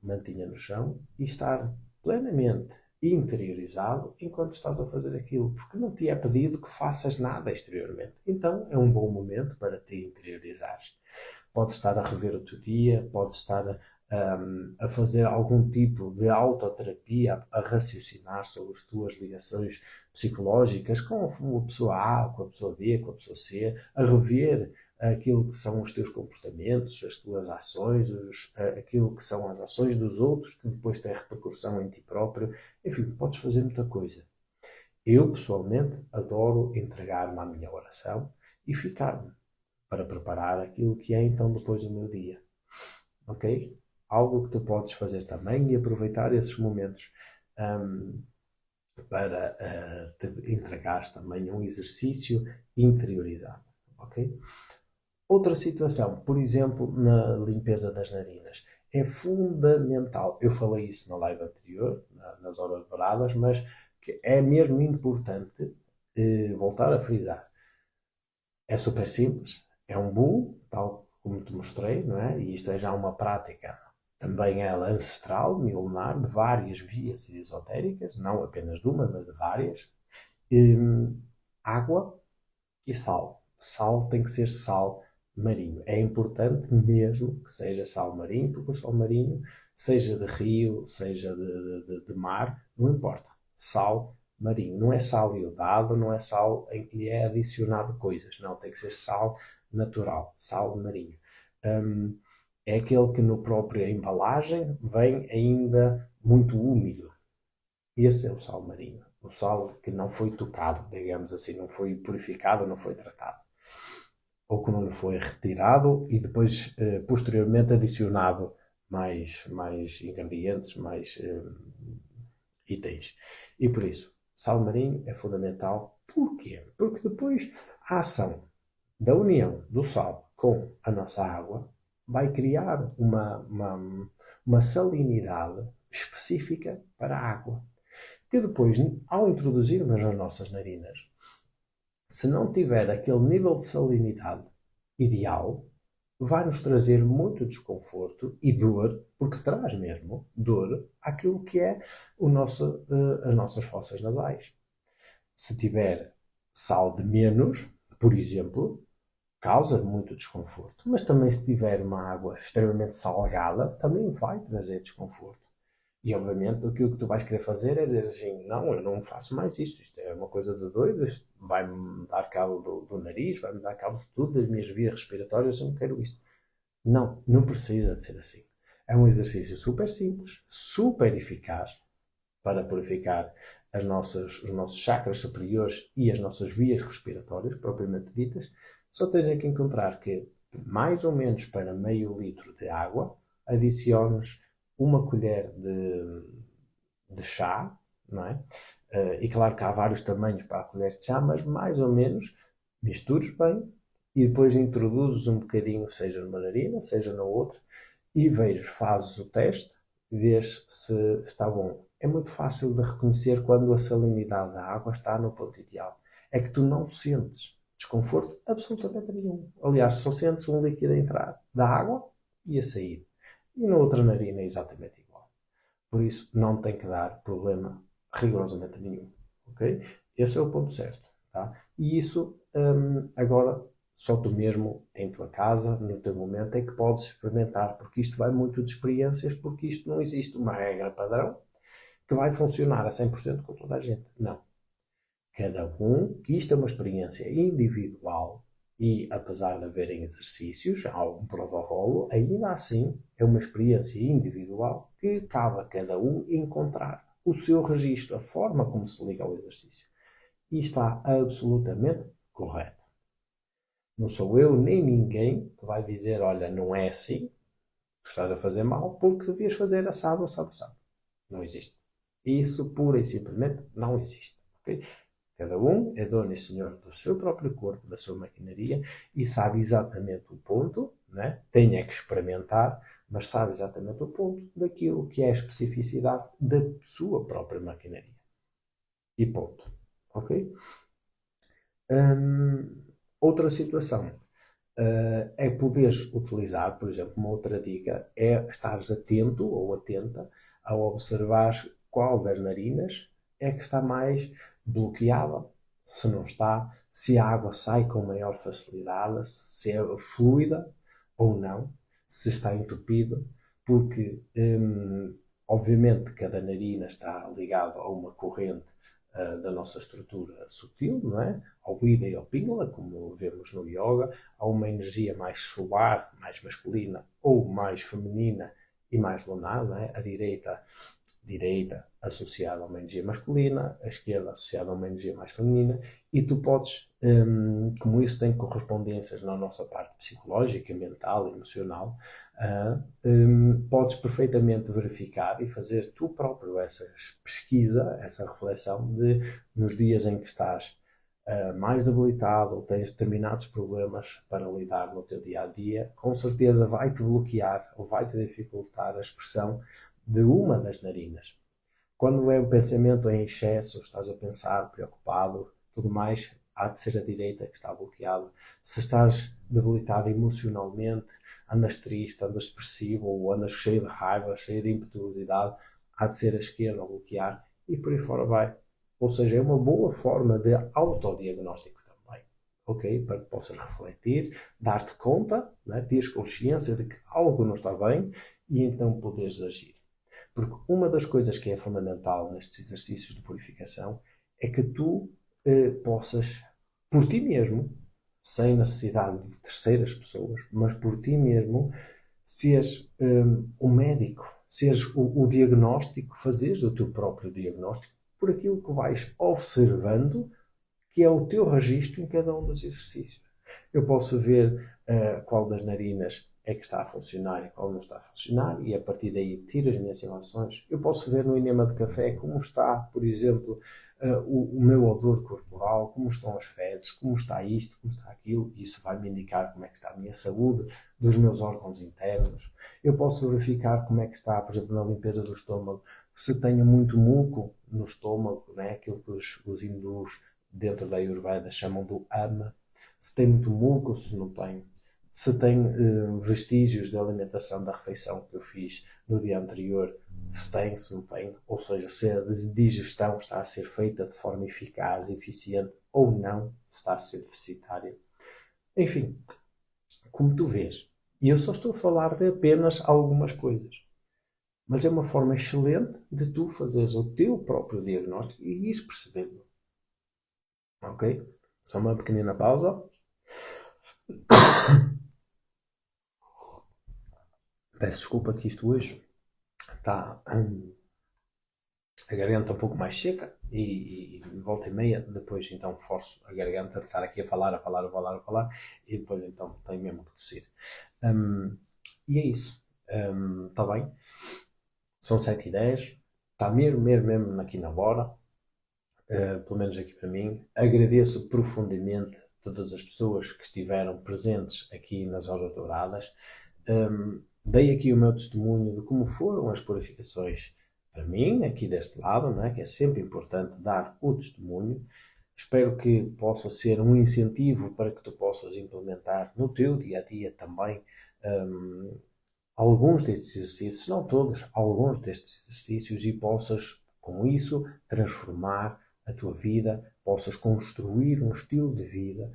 mantinha no chão e estar plenamente interiorizado enquanto estás a fazer aquilo, porque não te é pedido que faças nada exteriormente. Então é um bom momento para te interiorizares. Podes estar a rever o teu dia, podes estar a fazer algum tipo de autoterapia, a raciocinar sobre as tuas ligações psicológicas com a pessoa A, com a pessoa B, com a pessoa C, a rever aquilo que são os teus comportamentos, as tuas ações, aquilo que são as ações dos outros, que depois têm repercussão em ti próprio. Enfim, podes fazer muita coisa. Eu, pessoalmente, adoro entregar-me à minha oração e ficar-me para preparar aquilo que é então depois do meu dia. Ok? Algo que tu podes fazer também e aproveitar esses momentos para te entregares também a um exercício interiorizado. Ok? Outra situação, por exemplo, na limpeza das narinas, é fundamental. Eu falei isso na live anterior, nas horas douradas, mas que é mesmo importante voltar a frisar. É super simples, é um bule, tal como te mostrei, não é? E isto é já uma prática, também ela ancestral, milenar, de várias vias esotéricas, não apenas de uma, mas de várias. Água e sal. Sal tem que ser sal marinho. É importante mesmo que seja sal marinho, porque o sal marinho, seja de rio, seja de mar, não importa. Sal marinho. Não é sal iodado, não é sal em que lhe é adicionado coisas. Não, tem que ser sal natural, sal marinho. É aquele que no próprio embalagem vem ainda muito úmido. Esse é o sal marinho. O sal que não foi tocado, digamos assim, não foi purificado, não foi tratado. ou que não lhe foi retirado e depois, posteriormente, adicionado mais ingredientes, mais itens. E por isso, sal marinho é fundamental. Porquê? Porque depois a ação da união do sal com a nossa água vai criar uma salinidade específica para a água, que depois, ao introduzirmos nas nossas narinas, se não tiver aquele nível de salinidade ideal, vai nos trazer muito desconforto e dor, porque traz mesmo dor àquilo que é as nossas fossas nasais. Se tiver sal de menos, por exemplo, causa muito desconforto. Mas também se tiver uma água extremamente salgada, também vai trazer desconforto. E obviamente aquilo que tu vais querer fazer é dizer assim, não, eu não faço mais isto é uma coisa de doido, isto vai-me dar cabo do nariz, vai-me dar cabo de tudo, das minhas vias respiratórias, eu não quero isto. Não, não precisa de ser assim. É um exercício super simples, super eficaz para purificar os nossos chakras superiores e as nossas vias respiratórias, propriamente ditas. Só tens é que encontrar que, mais ou menos para meio litro de água, adiciones uma colher de chá, não é? E claro que há vários tamanhos para a colher de chá, mas mais ou menos mistures bem e depois introduzes um bocadinho, seja numa narina, seja na outra, e vejas, fazes o teste, vês se está bom. É muito fácil de reconhecer quando a salinidade da água está no ponto ideal. É que tu não sentes desconforto absolutamente nenhum. Aliás, só sentes um líquido a entrar da água e a sair. E na outra narina é exatamente igual. Por isso, não tem que dar problema rigorosamente nenhum. Ok? Esse é o ponto certo. Tá? E isso, agora, só tu mesmo, em tua casa, no teu momento, é que podes experimentar, porque isto vai muito de experiências, porque isto não existe uma regra padrão que vai funcionar a 100% com toda a gente. Não. Cada um, isto é uma experiência individual e, apesar de haverem exercícios, há um protocolo, ainda assim é uma experiência individual que cabe a cada um encontrar o seu registro, a forma como se liga ao exercício. E está absolutamente correto. Não sou eu nem ninguém que vai dizer, olha, não é assim, tu estás a fazer mal, porque devias fazer assado, assado, assado. Não existe. Isso, pura e simplesmente, não existe. Okay? Cada um é dono e senhor do seu próprio corpo, da sua maquinaria, e sabe exatamente o ponto, né? Tem é que experimentar, mas sabe exatamente o ponto daquilo que é a especificidade da sua própria maquinaria. E ponto. Ok? Outra situação é poderes utilizar, por exemplo, uma outra dica é estares atento ou atenta a observar qual das narinas é que está mais bloqueada, se não está, se a água sai com maior facilidade, se é fluida ou não, se está entupido, porque obviamente cada narina está ligada a uma corrente da nossa estrutura sutil, não é? Ao Ida e ao Pingala, como vemos no yoga, há uma energia mais solar, mais masculina, ou mais feminina e mais lunar, não é? A direita associada a uma energia masculina, a esquerda associada a uma energia mais feminina, e tu podes, como isso tem correspondências na nossa parte psicológica, mental, emocional, podes perfeitamente verificar e fazer tu próprio essa pesquisa, essa reflexão de, nos dias em que estás mais debilitado ou tens determinados problemas para lidar no teu dia a dia, com certeza vai-te bloquear ou vai-te dificultar a expressão de uma das narinas. Quando é um pensamento em excesso, estás a pensar preocupado, tudo mais, há de ser a direita que está bloqueada. Se estás debilitado emocionalmente, andas triste, andas depressivo ou andas cheio de raiva, cheio de impetuosidade, há de ser a esquerda a bloquear e por aí fora vai. Ou seja, é uma boa forma de autodiagnóstico também. Ok? Para que possas refletir, dar-te conta, né? Teres consciência de que algo não está bem e então poderes agir. Porque uma das coisas que é fundamental nestes exercícios de purificação é que tu possas, por ti mesmo, sem necessidade de terceiras pessoas, mas por ti mesmo, seres o médico, seres o diagnóstico, fazeres o teu próprio diagnóstico por aquilo que vais observando, que é o teu registro em cada um dos exercícios. Eu posso ver qual das narinas é que está a funcionar e qual não está a funcionar, e a partir daí tiro as minhas ilações. Eu posso ver no enema de café como está, por exemplo, o meu odor corporal, como estão as fezes, como está isto, como está aquilo. Isso vai me indicar como é que está a minha saúde, dos meus órgãos internos. Eu posso verificar como é que está, por exemplo, na limpeza do estômago, se tenho muito muco no estômago, né? Aquilo que os hindus dentro da Ayurveda chamam do ama, se tem muito muco ou se não tem, se tem vestígios da alimentação da refeição que eu fiz no dia anterior, se tem, se não tem, ou seja, se a digestão está a ser feita de forma eficaz, eficiente ou não, se está a ser deficitária. Enfim, como tu vês, e eu só estou a falar de apenas algumas coisas, mas é uma forma excelente de tu fazeres o teu próprio diagnóstico e ires percebendo. Ok? Só uma pequenina pausa. Peço desculpa que isto hoje está a garganta um pouco mais seca e volta e meia, depois então forço a garganta de estar aqui a falar, e depois então tenho mesmo que tossir. E é isso. Está bem? São 7h10. Está mesmo aqui na hora. Pelo menos aqui para mim. Agradeço profundamente todas as pessoas que estiveram presentes aqui nas Horas Douradas. Dei aqui o meu testemunho de como foram as purificações para mim, aqui deste lado, não é? Que é sempre importante dar o testemunho. Espero que possa ser um incentivo para que tu possas implementar no teu dia a dia também alguns destes exercícios, não todos, alguns destes exercícios, e possas, com isso, transformar a tua vida, possas construir um estilo de vida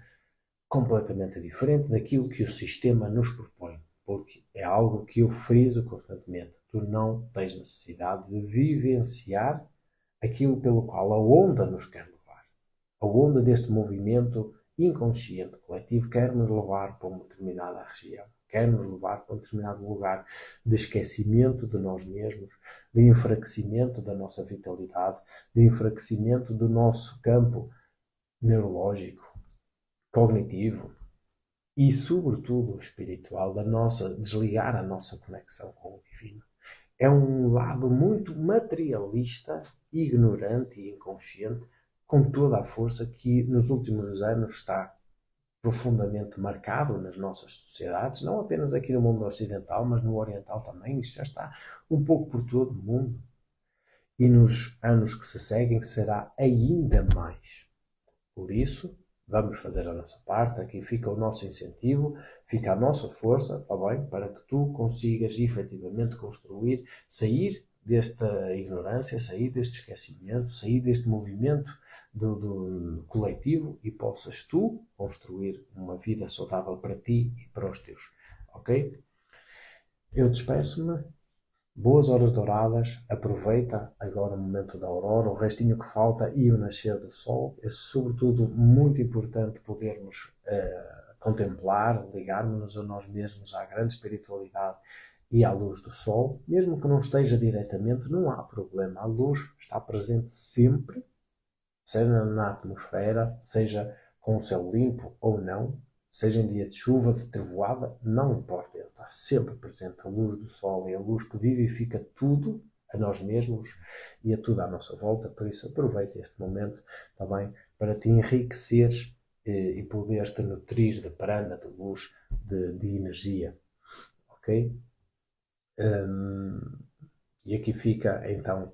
completamente diferente daquilo que o sistema nos propõe. Porque é algo que eu friso constantemente. Tu não tens necessidade de vivenciar aquilo pelo qual a onda nos quer levar. A onda deste movimento inconsciente coletivo quer nos levar para uma determinada região, quer nos levar para um determinado lugar de esquecimento de nós mesmos, de enfraquecimento da nossa vitalidade, de enfraquecimento do nosso campo neurológico, cognitivo e, sobretudo, espiritual, da nossa desligar a nossa conexão com o divino. É um lado muito materialista, ignorante e inconsciente, com toda a força que nos últimos anos está profundamente marcado nas nossas sociedades, não apenas aqui no mundo ocidental, mas no oriental também. Isto já está um pouco por todo o mundo. E nos anos que se seguem será ainda mais. Por isso, vamos fazer a nossa parte. Aqui fica o nosso incentivo, fica a nossa força, está bem? Para que tu consigas efetivamente construir, sair desta ignorância, sair deste esquecimento, sair deste movimento do coletivo e possas tu construir uma vida saudável para ti e para os teus. Ok? Eu despeço-me. Boas horas douradas, aproveita agora o momento da aurora, o restinho que falta e o nascer do sol. É sobretudo muito importante podermos contemplar, ligarmos-nos a nós mesmos, à grande espiritualidade e à luz do sol. Mesmo que não esteja diretamente, não há problema. A luz está presente sempre, seja na atmosfera, seja com o céu limpo ou não, seja em dia de chuva, de trevoada, não importa, ele está sempre presente. A luz do sol é a luz que vivifica tudo, a nós mesmos e a tudo à nossa volta. Por isso, aproveita este momento também para te enriqueceres e poderes te nutrir de prana, de luz, de energia. Ok? E aqui fica então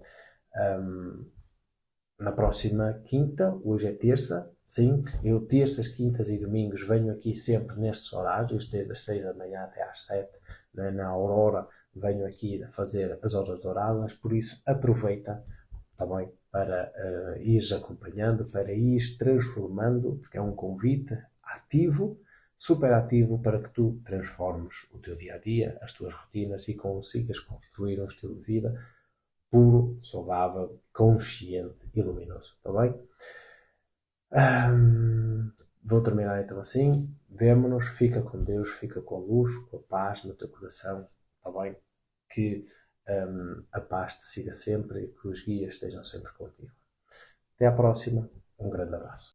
na próxima quinta, hoje é terça, sim, eu terças, quintas e domingos venho aqui sempre nestes horários, desde as 6 da manhã até às 7, né, na aurora venho aqui a fazer as horas douradas, por isso aproveita também para ires acompanhando, para ires transformando, porque é um convite ativo, super ativo, para que tu transformes o teu dia-a-dia, as tuas rotinas e consigas construir um estilo de vida puro, saudável, consciente e luminoso. Está bem? Vou terminar então assim. Vemo-nos, fica com Deus, fica com a luz, com a paz no teu coração. Está bem? Que a paz te siga sempre e que os guias estejam sempre contigo. Até à próxima. Um grande abraço.